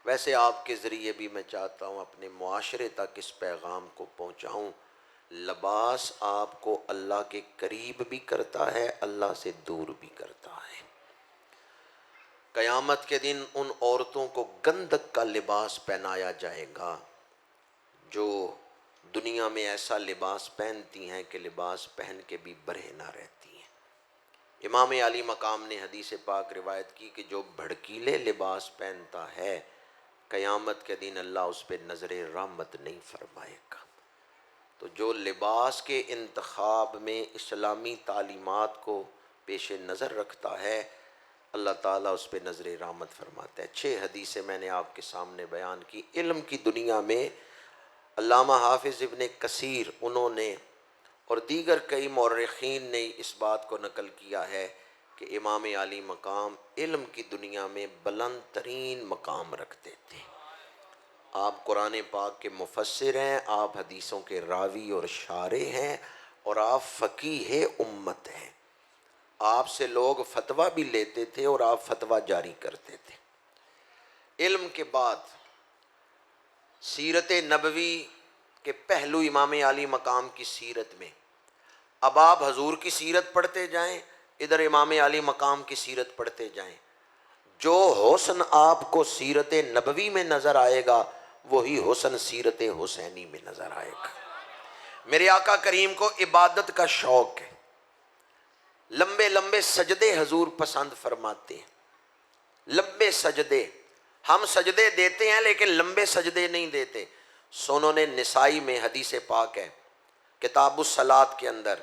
ویسے آپ کے ذریعے بھی میں چاہتا ہوں اپنے معاشرے تک اس پیغام کو پہنچاؤں۔ لباس آپ کو اللہ کے قریب بھی کرتا ہے، اللہ سے دور بھی کرتا ہے۔ قیامت کے دن ان عورتوں کو گندک کا لباس پہنایا جائے گا جو دنیا میں ایسا لباس پہنتی ہیں کہ لباس پہن کے بھی برہنہ نہ رہتی ہیں۔ امام علی مقام نے حدیث پاک روایت کی کہ جو بھڑکیلے لباس پہنتا ہے قیامت کے دن اللہ اس پہ نظر رحمت نہیں فرمائے گا۔ تو جو لباس کے انتخاب میں اسلامی تعلیمات کو پیش نظر رکھتا ہے اللہ تعالیٰ اس پہ نظر رحمت فرماتا ہے۔ 6 حدیثیں میں نے آپ کے سامنے بیان کی۔ علم کی دنیا میں علامہ حافظ ابن کثیر انہوں نے اور دیگر کئی مورخین نے اس بات کو نقل کیا ہے کہ امام علی مقام علم کی دنیا میں بلند ترین مقام رکھتے تھے۔ آپ قرآن پاک کے مفسر ہیں، آپ حدیثوں کے راوی اور شارح ہیں، اور آپ فقیہ امت ہیں۔ آپ سے لوگ فتویٰ بھی لیتے تھے اور آپ فتویٰ جاری کرتے تھے۔ علم کے بعد سیرت نبوی کے پہلو امام علی مقام کی سیرت میں، اب آپ حضور کی سیرت پڑھتے جائیں، ادھر امام علی مقام کی سیرت پڑھتے جائیں، جو حسن آپ کو سیرت نبوی میں نظر آئے گا وہی حسن سیرت حسینی میں نظر آئے گا۔ میرے آقا کریم کو عبادت کا شوق ہے، لمبے لمبے سجدے حضور پسند فرماتے ہیں، لمبے سجدے۔ ہم سجدے دیتے ہیں لیکن لمبے سجدے نہیں دیتے۔ سنن نسائی میں حدیث پاک ہے، کتاب الصلاۃ کے اندر،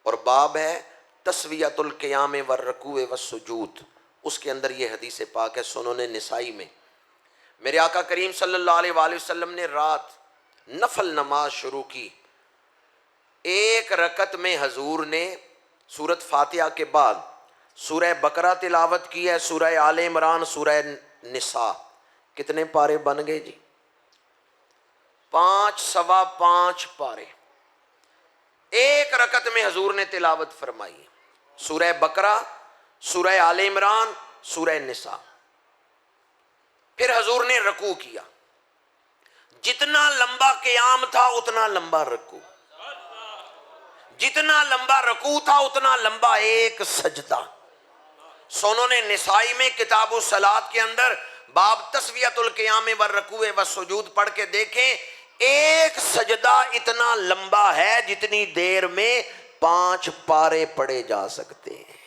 اور باب ہے تسویۃ القیام والرکوع والسجود، اس کے اندر یہ حدیث پاک ہے سنن نسائی میں۔ میرے آقا کریم صلی اللہ علیہ وآلہ وسلم نے رات نفل نماز شروع کی، ایک رکعت میں حضور نے سورۃ فاتحہ کے بعد سورہ بقرہ تلاوت کی ہے، سورہ آل عمران، سورہ نساء۔ کتنے پارے بن گئے جی؟ 5 سوا 5 پارے ایک رکعت میں حضور نے تلاوت فرمائی، سورہ بقرہ، سورہ آل عمران، سورہ نساء۔ پھر حضور نے رکوع کیا، جتنا لمبا قیام تھا اتنا لمبا رکوع، جتنا لمبا رکوع تھا اتنا لمبا ایک سجدہ۔ سنن نسائی میں کتاب الصلاۃ کے اندر باب تسویۃ القیام والرکوع والسجود پڑھ کے دیکھیں، ایک سجدہ اتنا لمبا ہے جتنی دیر میں 5 پارے پڑھے جا سکتے ہیں۔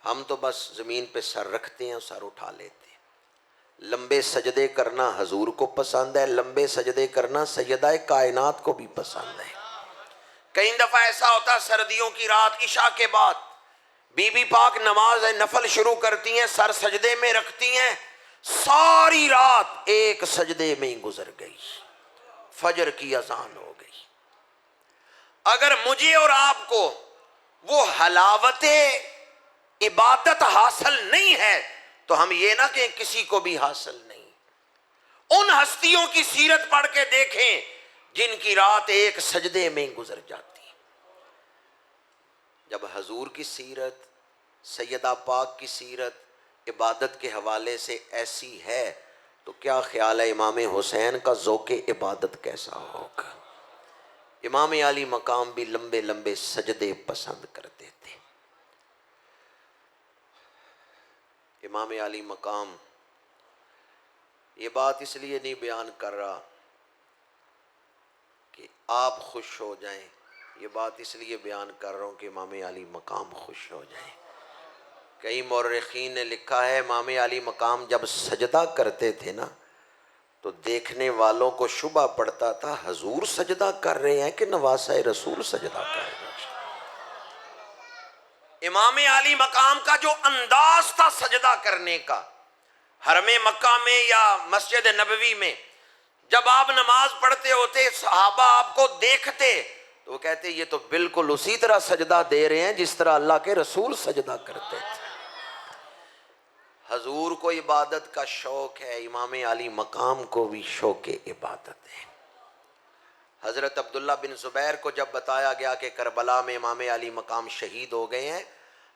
ہم تو بس زمین پہ سر رکھتے ہیں اور سر اٹھا لیتے ہیں۔ لمبے سجدے کرنا حضور کو پسند ہے، لمبے سجدے کرنا سیدہ کائنات کو بھی پسند ہے۔ کئی دفعہ ایسا ہوتا ہے سردیوں کی رات عشاء کے بعد بی بی پاک نماز نفل شروع کرتی ہیں، سر سجدے میں رکھتی ہیں، ساری رات ایک سجدے میں ہی گزر گئی، فجر کی اذان ہو گئی۔ اگر مجھے اور آپ کو وہ حلاوت عبادت حاصل نہیں ہے تو ہم یہ نہ کہ کسی کو بھی حاصل نہیں۔ ان ہستیوں کی سیرت پڑھ کے دیکھیں جن کی رات ایک سجدے میں گزر جاتی۔ جب حضور کی سیرت، سیدہ پاک کی سیرت عبادت کے حوالے سے ایسی ہے تو کیا خیال ہے امام حسین کا ذوق عبادت کیسا ہوگا؟ امام علی مقام بھی لمبے لمبے سجدے پسند کرتے تھے۔ امام علی مقام، یہ بات اس لیے نہیں بیان کر رہا کہ آپ خوش ہو جائیں، یہ بات اس لیے بیان کر رہا ہوں کہ امام علی مقام خوش ہو جائیں۔ کئی مورخین نے لکھا ہے امام علی مقام جب سجدہ کرتے تھے نا تو دیکھنے والوں کو شبہ پڑتا تھا حضور سجدہ کر رہے ہیں کہ نواسہ رسول سجدہ کر رہے ہیں۔ امام علی مقام کا جو انداز تھا سجدہ کرنے کا، حرم مکہ میں یا مسجد نبوی میں جب آپ نماز پڑھتے ہوتے صحابہ آپ کو دیکھتے تو وہ کہتے یہ تو بالکل اسی طرح سجدہ دے رہے ہیں جس طرح اللہ کے رسول سجدہ کرتے تھے۔ حضور کو عبادت کا شوق ہے، امام علی مقام کو بھی شوق عبادت ہے۔ حضرت عبداللہ بن زبیر کو جب بتایا گیا کہ کربلا میں امام علی مقام شہید ہو گئے ہیں،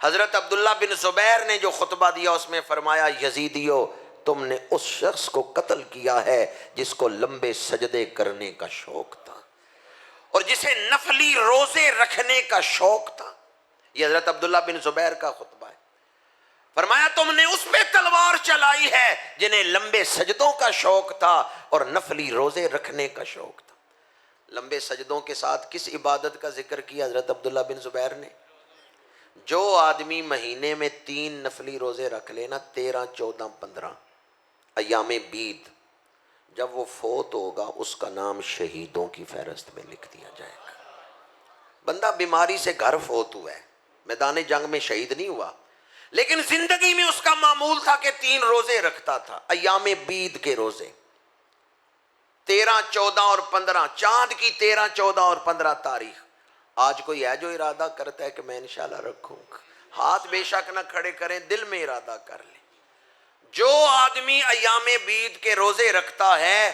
حضرت عبداللہ بن زبیر نے جو خطبہ دیا اس میں فرمایا یزیدیو تم نے اس شخص کو قتل کیا ہے جس کو لمبے سجدے کرنے کا شوق تھا اور جسے نفلی روزے رکھنے کا شوق تھا۔ یہ حضرت عبداللہ بن زبیر کا خطبہ ہے۔ فرمایا تم نے اس پہ تلوار چلائی ہے جنہیں لمبے سجدوں کا شوق تھا اور نفلی روزے رکھنے کا شوق تھا۔ لمبے سجدوں کے ساتھ کس عبادت کا ذکر کیا حضرت عبداللہ بن زبیر نے؟ جو آدمی مہینے میں 3 نفلی روزے رکھ لینا، 13، 14، 15 ایام بید، جب وہ فوت ہوگا اس کا نام شہیدوں کی فہرست میں لکھ دیا جائے گا۔ بندہ بیماری سے گھر فوت ہوا ہے، میدان جنگ میں شہید نہیں ہوا، لیکن زندگی میں اس کا معمول تھا کہ 3 روزے رکھتا تھا، ایام بید کے روزے، 13، 14 اور 15، چاند کی 13، 14 اور 15 تاریخ۔ آج کوئی ہے جو ارادہ کرتا ہے کہ میں انشاءاللہ رکھوں گا؟ ہاتھ بے شک نہ کھڑے کریں، دل میں ارادہ کر لیں۔ جو آدمی ایام بید کے روزے رکھتا ہے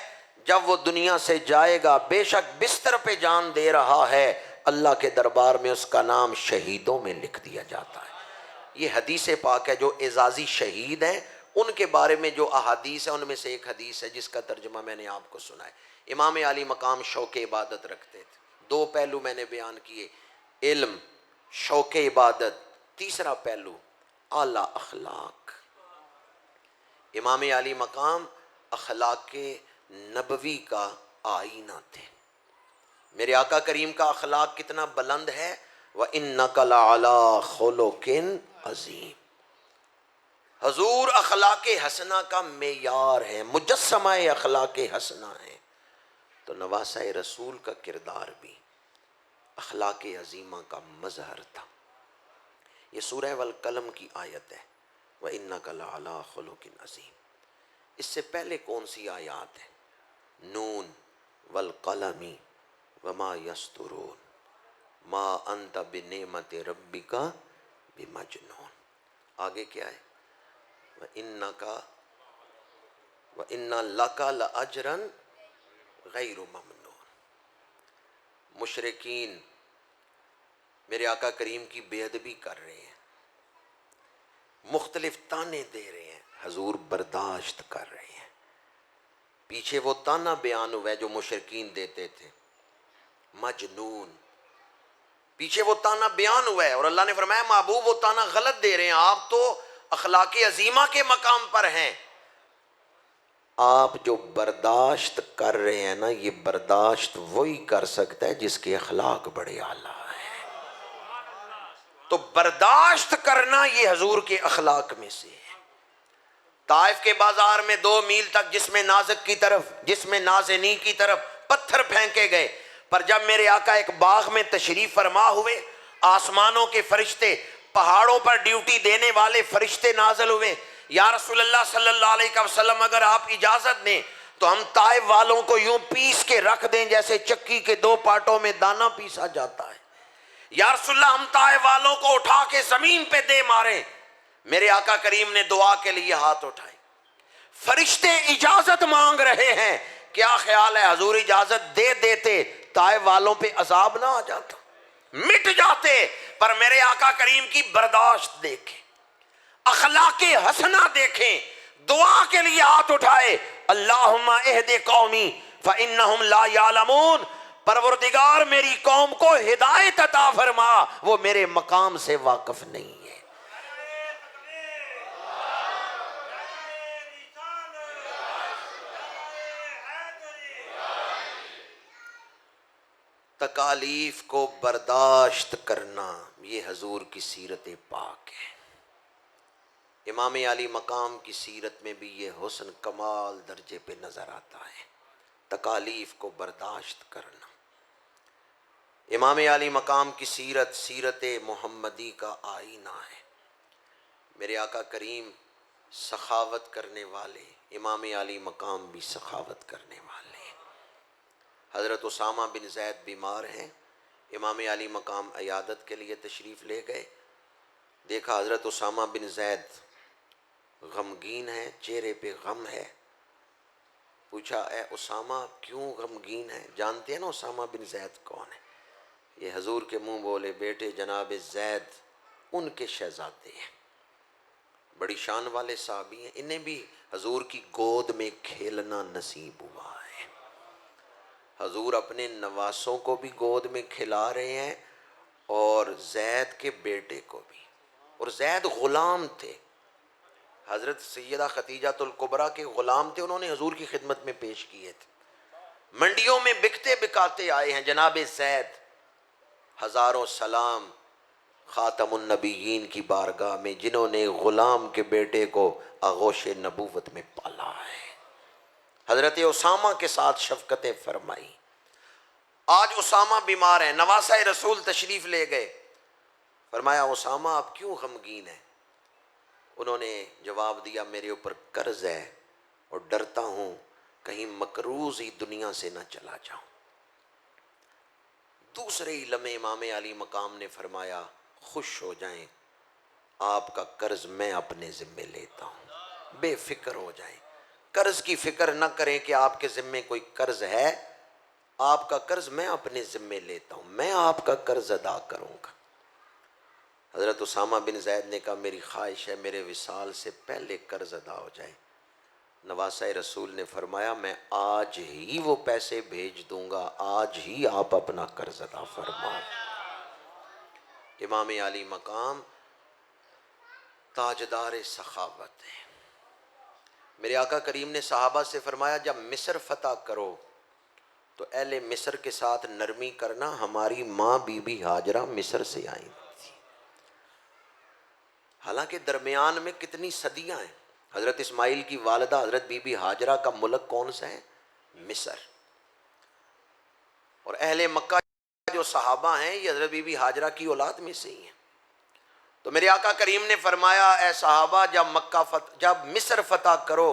جب وہ دنیا سے جائے گا بے شک بستر پہ جان دے رہا ہے، اللہ کے دربار میں اس کا نام شہیدوں میں لکھ دیا جاتا ہے۔ یہ حدیث پاک ہے۔ جو اعزازی شہید ہیں ان کے بارے میں جو احادیث ہیں ان میں سے ایک حدیث ہے جس کا ترجمہ میں نے آپ کو سنا ہے۔ امام علی مقام شوق عبادت رکھتے تھے۔ 2 پہلو میں نے بیان کیے، علم، شوق عبادت، تیسرا پہلو اعلیٰ اخلاق۔ امام علی مقام اخلاق نبوی کا آئینہ تھے۔ میرے آقا کریم کا اخلاق کتنا بلند ہے، وَإِنَّكَ لَعَلَىٰ خُلُقٍ عَظِيمٍ۔ حضور اخلاق حسنہ کا معیار ہے، مجسمہ اخلاق حسنہ ہے۔ تو نواسہ رسول کا کردار بھی اخلاق عظیمہ کا مظہر تھا۔ یہ سورہ والقلم کی آیت ہے، وَإِنَّكَ لَعَلَىٰ خُلُقٍ عَظِيمٍ۔ اس سے پہلے کون سی آیات ہے؟ نون والقلم وما یسطرون ما انت بنعمت ربک بمجنون۔ آگے کیا ہے؟ وَإِنَّ لَكَ لَأَجْرًا غَيْرُ مَمْنُونٍ۔ مشرکین میرے آقا کریم کی بے ادبی کر رہے ہیں، مختلف تانے دے رہے ہیں، حضور برداشت کر رہے ہیں۔ پیچھے وہ تانا بیان ہوا ہے جو مشرکین دیتے تھے، مجنون، پیچھے وہ تانا بیان ہوا ہے، اور اللہ نے فرمایا محبوب وہ تانا غلط دے رہے ہیں، آپ تو اخلاق عظیمہ کے مقام پر ہیں۔ آپ جو برداشت کر رہے ہیں نا، یہ برداشت وہی کر سکتا ہے جس کے اخلاق بڑے اعلیٰ ہیں۔ تو برداشت کرنا یہ حضور کے اخلاق میں سے ہے۔ طائف کے بازار میں 2 میل تک جسم نازک کی طرف، جسم نازنی کی طرف پتھر پھینکے گئے، پر جب میرے آقا ایک باغ میں تشریف فرما ہوئے، آسمانوں کے فرشتے، پہاڑوں پر ڈیوٹی دینے والے فرشتے نازل ہوئے، یا رسول اللہ صلی اللہ علیہ وسلم اگر آپ اجازت دیں تو ہم طائف والوں کو یوں پیس کے رکھ دیں جیسے چکی کے 2 پارٹوں میں دانا پیسا جاتا ہے۔ یا رسول اللہ ہم طائف والوں کو اٹھا کے زمین پہ دے ماریں۔ میرے آقا کریم نے دعا کے لیے ہاتھ اٹھائے، فرشتے اجازت مانگ رہے ہیں۔ کیا خیال ہے حضور اجازت دے دیتے طائف والوں پہ عذاب نہ آ جاتا، مٹ جاتے؟ پر میرے آقا کریم کی برداشت دیکھیں، اخلاق حسنہ دیکھیں، دعا کے لیے ہاتھ اٹھائے، اللہم اہد قومی فانہم لا یعلمون، پروردگار میری قوم کو ہدایت عطا فرما، وہ میرے مقام سے واقف نہیں ہے۔ تکالیف کو برداشت کرنا یہ حضور کی سیرت پاک ہے۔ امام علی مقام کی سیرت میں بھی یہ حسن کمال درجے پہ نظر آتا ہے، تکالیف کو برداشت کرنا۔ امام علی مقام کی سیرت سیرت محمدی کا آئینہ ہے۔ میرے آقا کریم سخاوت کرنے والے، امام علی مقام بھی سخاوت کرنے والے۔ حضرت اسامہ بن زید بیمار ہیں، امام علی مقام عیادت کے لیے تشریف لے گئے، دیکھا حضرت اسامہ بن زید غمگین ہے، چہرے پہ غم ہے۔ پوچھا اے اسامہ کیوں غمگین ہے؟ جانتے ہیں نا اسامہ بن زید کون ہے؟ یہ حضور کے منہ بولے بیٹے جناب زید ان کے شہزادے ہیں، بڑی شان والے صحابی ہیں، انہیں بھی حضور کی گود میں کھیلنا نصیب ہوا ہے۔ حضور اپنے نواسوں کو بھی گود میں کھلا رہے ہیں اور زید کے بیٹے کو بھی، اور زید غلام تھے، حضرت سیدہ خدیجہ الکبریٰ کے غلام تھے، انہوں نے حضور کی خدمت میں پیش کیے تھے، منڈیوں میں بکتے بکاتے آئے ہیں جناب زید۔ ہزاروں سلام خاتم النبیین کی بارگاہ میں جنہوں نے غلام کے بیٹے کو آغوش نبوت میں پالا ہے۔ حضرت اسامہ کے ساتھ شفقتیں فرمائی۔ آج اسامہ بیمار ہیں، نواسہ رسول تشریف لے گئے، فرمایا اسامہ آپ کیوں غمگین ہیں؟ انہوں نے جواب دیا میرے اوپر قرض ہے اور ڈرتا ہوں کہیں مقروض ہی دنیا سے نہ چلا جاؤں۔ دوسرے ہی لمحے امام علی مقام نے فرمایا خوش ہو جائیں، آپ کا قرض میں اپنے ذمے لیتا ہوں، بے فکر ہو جائیں، قرض کی فکر نہ کریں کہ آپ کے ذمے کوئی قرض ہے، آپ کا قرض میں اپنے ذمے لیتا ہوں، میں آپ کا قرض ادا کروں گا۔ حضرت اسامہ بن زید نے کہا میری خواہش ہے میرے وصال سے پہلے قرض ادا ہو جائے۔ نواسہ رسول نے فرمایا میں آج ہی وہ پیسے بھیج دوں گا، آج ہی آپ اپنا قرض ادا فرما۔ امام علی مقام تاجدار سخاوت ہے، میرے آقا کریم نے صحابہ سے فرمایا جب مصر فتح کرو تو اہل مصر کے ساتھ نرمی کرنا، ہماری ماں بی بی ہاجرہ مصر سے آئی تھی، حالانکہ درمیان میں کتنی صدیاں ہیں۔ حضرت اسماعیل کی والدہ حضرت بی بی ہاجرہ کا ملک کون سا ہے؟ مصر۔ اور اہل مکہ جو صحابہ ہیں یہ حضرت بی بی ہاجرہ کی اولاد میں سے ہی ہیں۔ تو میرے آقا کریم نے فرمایا اے صحابہ جب مصر فتح کرو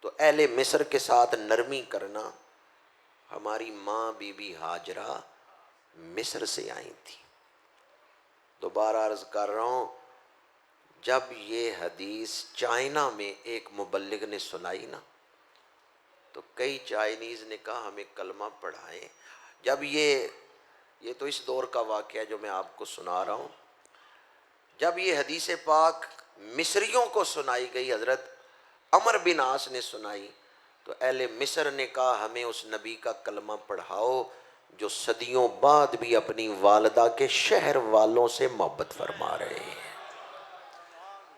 تو اہل مصر کے ساتھ نرمی کرنا، ہماری ماں بی بی ہاجرہ مصر سے آئی تھی۔ دوبارہ عرض کر رہا ہوں، جب یہ حدیث چائنا میں ایک مبلغ نے سنائی نا تو کئی چائنیز نے کہا ہمیں کلمہ پڑھائیں۔ جب یہ تو اس دور کا واقعہ جو میں آپ کو سنا رہا ہوں، جب یہ حدیث پاک مصریوں کو سنائی گئی، حضرت عمر بن عاص نے سنائی، تو اہل مصر نے کہا ہمیں اس نبی کا کلمہ پڑھاؤ جو صدیوں بعد بھی اپنی والدہ کے شہر والوں سے محبت فرما رہے ہیں۔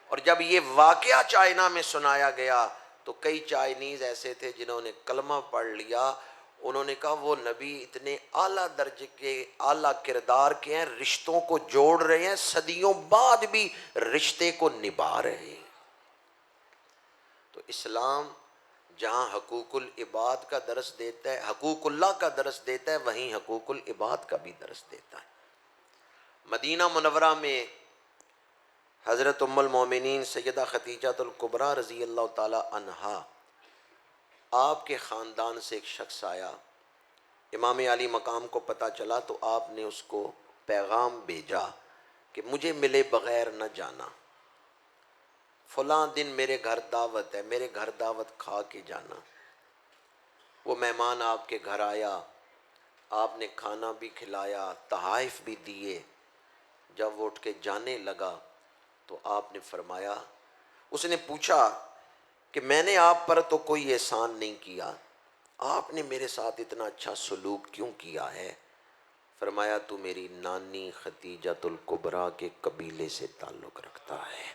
اور جب یہ واقعہ چائنا میں سنایا گیا تو کئی چائنیز ایسے تھے جنہوں نے کلمہ پڑھ لیا، انہوں نے کہا وہ نبی اتنے اعلیٰ درجے کے اعلیٰ کردار کے ہیں، رشتوں کو جوڑ رہے ہیں، صدیوں بعد بھی رشتے کو نبھا رہے ہیں۔ تو اسلام جہاں حقوق العباد کا درس دیتا ہے، حقوق اللہ کا درس دیتا ہے، وہیں حقوق العباد کا بھی درس دیتا ہے۔ مدینہ منورہ میں حضرت ام المومنین سیدہ خدیجہ الکبریٰ رضی اللہ تعالی عنہا، آپ کے خاندان سے ایک شخص آیا، امام علی مقام کو پتہ چلا تو آپ نے اس کو پیغام بھیجا کہ مجھے ملے بغیر نہ جانا، فلاں دن میرے گھر دعوت ہے، میرے گھر دعوت کھا کے جانا۔ وہ مہمان آپ کے گھر آیا، آپ نے کھانا بھی کھلایا، تحائف بھی دیے۔ جب وہ اٹھ کے جانے لگا تو آپ نے فرمایا، اس نے پوچھا کہ میں نے آپ پر تو کوئی احسان نہیں کیا، آپ نے میرے ساتھ اتنا اچھا سلوک کیوں کیا ہے؟ فرمایا تو میری نانی خدیجہ الکبریٰ کے قبیلے سے تعلق رکھتا ہے،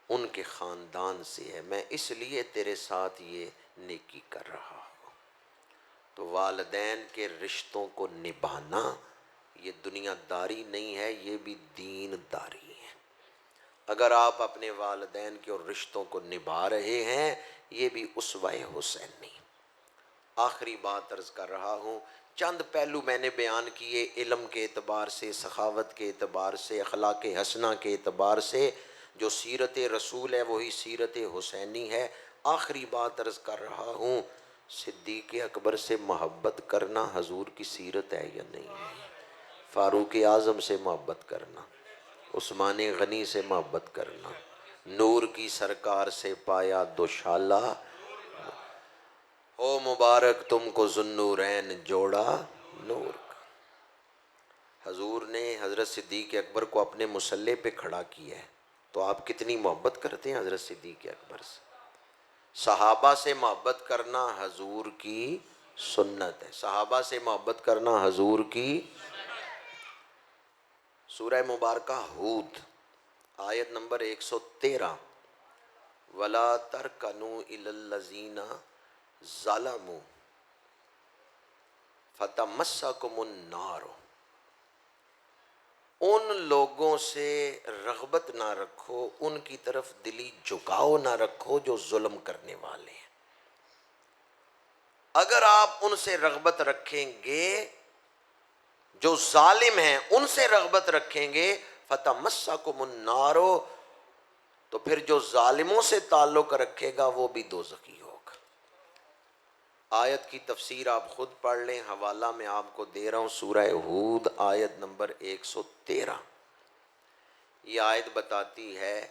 ان کے خاندان سے ہے، میں اس لیے تیرے ساتھ یہ نیکی کر رہا ہوں۔ تو والدین کے رشتوں کو نبھانا یہ دنیا داری نہیں ہے، یہ بھی دین داری ہے۔ اگر آپ اپنے والدین کے اور رشتوں کو نبھا رہے ہیں، یہ بھی اسوہ حسینی۔ آخری بات عرض کر رہا ہوں، چند پہلو میں نے بیان کیے، علم کے اعتبار سے، سخاوت کے اعتبار سے، اخلاق حسنہ کے اعتبار سے۔ جو سیرت رسول ہے وہی سیرت حسینی ہے۔ آخری بات عرض کر رہا ہوں، صدیق اکبر سے محبت کرنا حضور کی سیرت ہے یا نہیں ہے؟ فاروق اعظم سے محبت کرنا، عثمان غنی سے محبت کرنا، نور کی سرکار سے پایا دوشالہ، او مبارک تم کو ذوالنورین جوڑا نور کا۔ حضور نے حضرت صدیق اکبر کو اپنے مصلی پہ کھڑا کیا ہے، تو آپ کتنی محبت کرتے ہیں حضرت صدیق اکبر سے؟ صحابہ سے محبت کرنا حضور کی سنت ہے، صحابہ سے محبت کرنا حضور کی۔ سورہ مبارکہ ہود آیت نمبر 113، وَلَا تَرْكَنُوا إِلَى الَّذِينَ ظَلَمُوا فَتَمَسَّكُمُ النَّارُ، ان لوگوں سے رغبت نہ رکھو، ان کی طرف دلی جھکاؤ نہ رکھو جو ظلم کرنے والے ہیں۔ اگر آپ ان سے رغبت رکھیں گے، جو ظالم ہیں ان سے رغبت رکھیں گے، فَتَمَسَّكُمُ النَّارُ، تو پھر جو ظالموں سے تعلق رکھے گا وہ بھی دوزخی ہوگا۔ آیت کی تفسیر آپ خود پڑھ لیں، حوالہ میں آپ کو دے رہا ہوں، سورہ ہود آیت نمبر 113۔ یہ آیت بتاتی ہے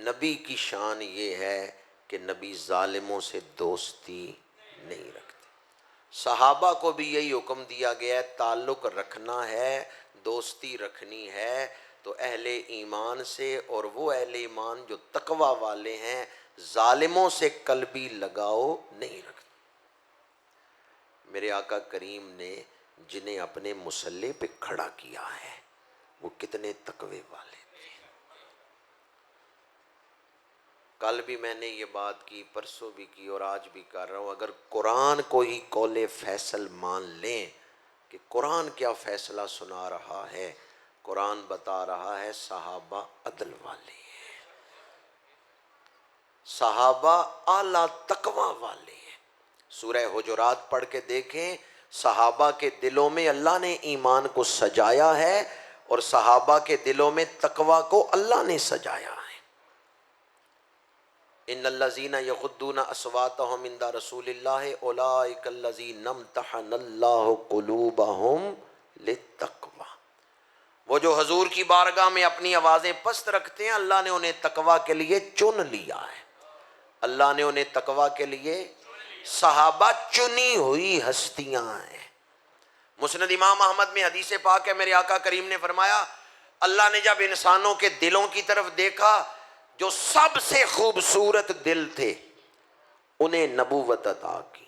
نبی کی شان یہ ہے کہ نبی ظالموں سے دوستی نہیں رکھتے۔ صحابہ کو بھی یہی حکم دیا گیا ہے، تعلق رکھنا ہے، دوستی رکھنی ہے تو اہل ایمان سے، اور وہ اہل ایمان جو تقوی والے ہیں، ظالموں سے قلبی لگاؤ نہیں رکھتے۔ میرے آقا کریم نے جنہیں اپنے مصلی پہ کھڑا کیا ہے وہ کتنے تقوی والے تھے۔ کل بھی میں نے یہ بات کی، پرسوں بھی کی اور آج بھی کر رہا ہوں، اگر قرآن کو ہی قول فیصل مان لیں کہ قرآن کیا فیصلہ سنا رہا ہے، قرآن بتا رہا ہے صحابہ عدل والے ہیں، صحابہ اعلیٰ تقوی والے ہیں۔ سورہ حجرات پڑھ کے دیکھیں، صحابہ کے دلوں میں اللہ نے ایمان کو سجایا ہے اور صحابہ کے دلوں میں تقوی کو اللہ نے سجایا ہے۔ ان الذین یغضون اصواتهم عند رسول اللہ اولئک الذین امتحن اللہ قلوبهم للتقوی، وہ جو حضور کی بارگاہ میں اپنی آوازیں پست رکھتے ہیں اللہ نے انہیں تقوی کے لیے چن لیا ہے، اللہ نے انہیں تقوی کے لیے، صحابہ چنی ہوئی ہستیاں ہیں۔ مسند امام احمد میں حدیث پاک ہے، میرے آقا کریم نے فرمایا اللہ نے جب انسانوں کے دلوں کی طرف دیکھا، جو سب سے خوبصورت دل تھے انہیں نبوت عطا کی،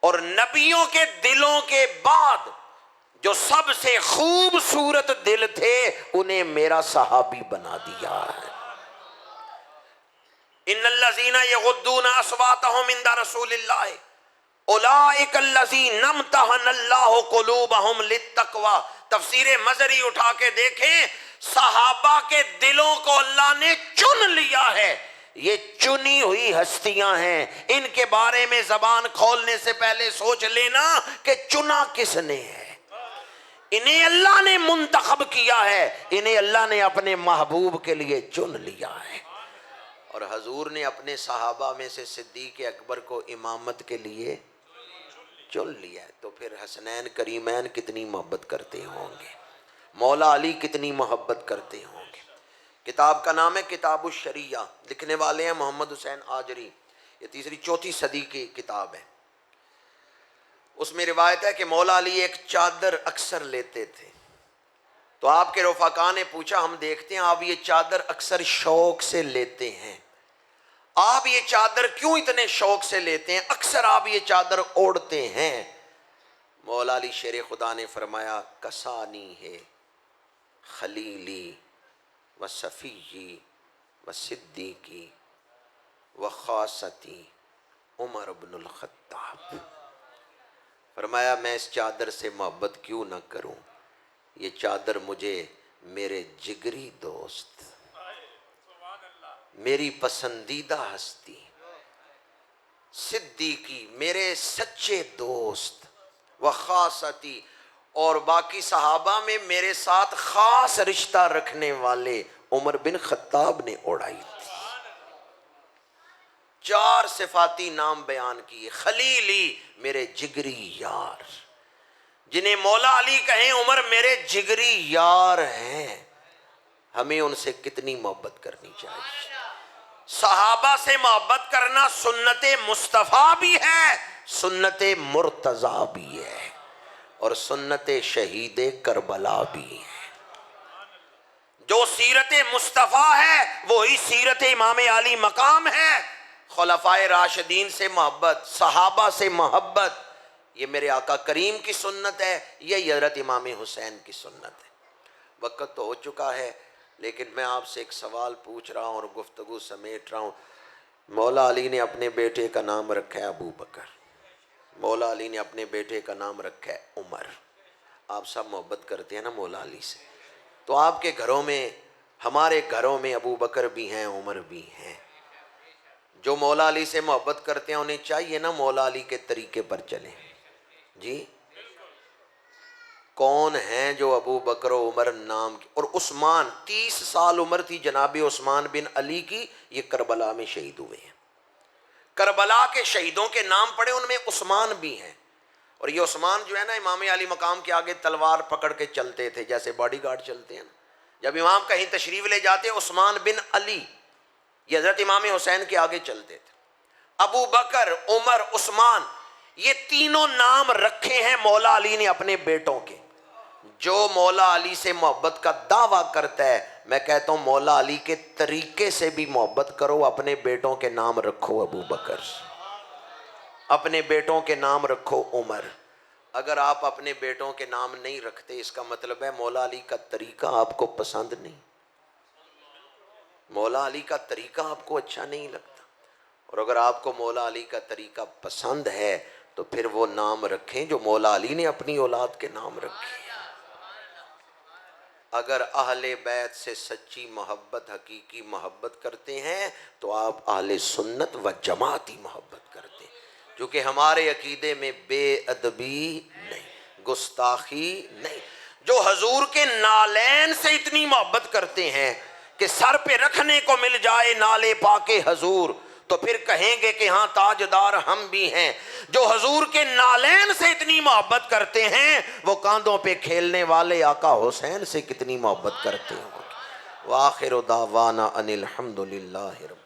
اور نبیوں کے دلوں کے بعد جو سب سے خوبصورت دل تھے انہیں میرا صحابی بنا دیا ہے۔ ان الذین یغضون اصواتهم عند رسول اللہ اولئک الذین امتحن اللہ قلوبهم للتقوی۔ تفسیر مظہری اٹھا کے دیکھیں، صحابہ کے دلوں کو اللہ نے چن لیا ہے، یہ چنی ہوئی ہستیاں ہیں، ان کے بارے میں زبان کھولنے سے پہلے سوچ لینا کہ چنا کس نے ہے۔ انہیں اللہ نے منتخب کیا ہے، انہیں اللہ نے اپنے محبوب کے لیے چن لیا ہے، اور حضور نے اپنے صحابہ میں سے صدیق اکبر کو امامت کے لیے چن لیا ہے، تو پھر حسنین کریمین کتنی محبت کرتے ہوں گے، مولا علی کتنی محبت کرتے ہوں گے۔ کتاب کا نام ہے کتاب الشریعہ، لکھنے والے ہیں محمد حسین آجری، یہ تیسری چوتھی صدی کی کتاب ہے۔ اس میں روایت ہے کہ مولا علی ایک چادر اکثر لیتے تھے، تو آپ کے رفقا نے پوچھا ہم دیکھتے ہیں آپ یہ چادر اکثر شوق سے لیتے ہیں، آپ یہ چادر کیوں اتنے شوق سے لیتے ہیں، اکثر آپ یہ چادر اوڑھتے ہیں؟ مولا علی شیر خدا نے فرمایا کسانی ہے خلیلی و صفیی و صدیقی و خاصتی عمر بن الخطاب۔ فرمایا میں اس چادر سے محبت کیوں نہ کروں، یہ چادر مجھے میرے جگری دوست، میری پسندیدہ ہستی، صدیقی میرے سچے دوست، و خاصتی اور باقی صحابہ میں میرے ساتھ خاص رشتہ رکھنے والے عمر بن خطاب نے اڑائی تھی۔ 4 صفاتی نام بیان کیے، خلیلی میرے جگری یار، جنہیں مولا علی کہیں عمر میرے جگری یار ہیں، ہمیں ان سے کتنی محبت کرنی چاہیے۔ صحابہ سے محبت کرنا سنت مصطفیٰ بھی ہے، سنت مرتضیٰ بھی ہے، اور سنت شہید کربلا بھی ہے۔ جو سیرت مصطفیٰ ہے وہی سیرت امام علی مقام ہے۔ خلفائے راشدین سے محبت، صحابہ سے محبت، یہ میرے آقا کریم کی سنت ہے، یہ حضرت امام حسین کی سنت ہے۔ وقت تو ہو چکا ہے، لیکن میں آپ سے ایک سوال پوچھ رہا ہوں اور گفتگو سمیٹ رہا ہوں۔ مولا علی نے اپنے بیٹے کا نام رکھا ہے ابو بکر، مولا علی نے اپنے بیٹے کا نام رکھا ہے عمر۔ آپ سب محبت کرتے ہیں نا مولا علی سے، تو آپ کے گھروں میں، ہمارے گھروں میں ابو بکر بھی ہیں، عمر بھی ہیں۔ جو مولا علی سے محبت کرتے ہیں انہیں چاہیے نا مولا علی کے طریقے پر چلیں۔ جی کون ہیں جو ابو بکر و عمر نام کی، اور عثمان 30 سال عمر تھی جناب عثمان بن علی کی، یہ کربلا میں شہید ہوئے ہیں۔ کربلا کے شہیدوں کے نام پڑے، ان میں عثمان بھی ہیں، اور یہ عثمان جو ہے نا امام علی مقام کے آگے تلوار پکڑ کے چلتے تھے جیسے باڈی گارڈ چلتے ہیں نا، جب امام کہیں تشریف لے جاتے عثمان بن علی یہ حضرت امام حسین کے آگے چلتے تھے۔ ابو بکر، عمر، عثمان، یہ تینوں نام رکھے ہیں مولا علی نے اپنے بیٹوں کے۔ جو مولا علی سے محبت کا دعویٰ کرتا ہے، میں کہتا ہوں مولا علی کے طریقے سے بھی محبت کرو، اپنے بیٹوں کے نام رکھو ابو بکر، اپنے بیٹوں کے نام رکھو عمر۔ اگر آپ اپنے بیٹوں کے نام نہیں رکھتے اس کا مطلب ہے مولا علی کا طریقہ آپ کو پسند نہیں، مولا علی کا طریقہ آپ کو اچھا نہیں لگتا، اور اگر آپ کو مولا علی کا طریقہ پسند ہے تو پھر وہ نام رکھیں جو مولا علی نے اپنی اولاد کے نام رکھے۔ اگر اہل بیت سے سچی محبت، حقیقی محبت کرتے ہیں تو آپ اہل سنت و جماعتی محبت کرتے ہیں، کیونکہ ہمارے عقیدے میں بے ادبی نہیں، گستاخی نہیں۔ جو حضور کے نالین سے اتنی محبت کرتے ہیں کہ سر پہ رکھنے کو مل جائے نالے پاک حضور تو پھر کہیں گے کہ ہاں تاجدار ہم بھی ہیں۔ جو حضور کے نالین سے اتنی محبت کرتے ہیں وہ کاندھوں پہ کھیلنے والے آقا حسین سے کتنی محبت کرتے ہوں گے۔ وآخر دعوانا ان الحمد للہ رب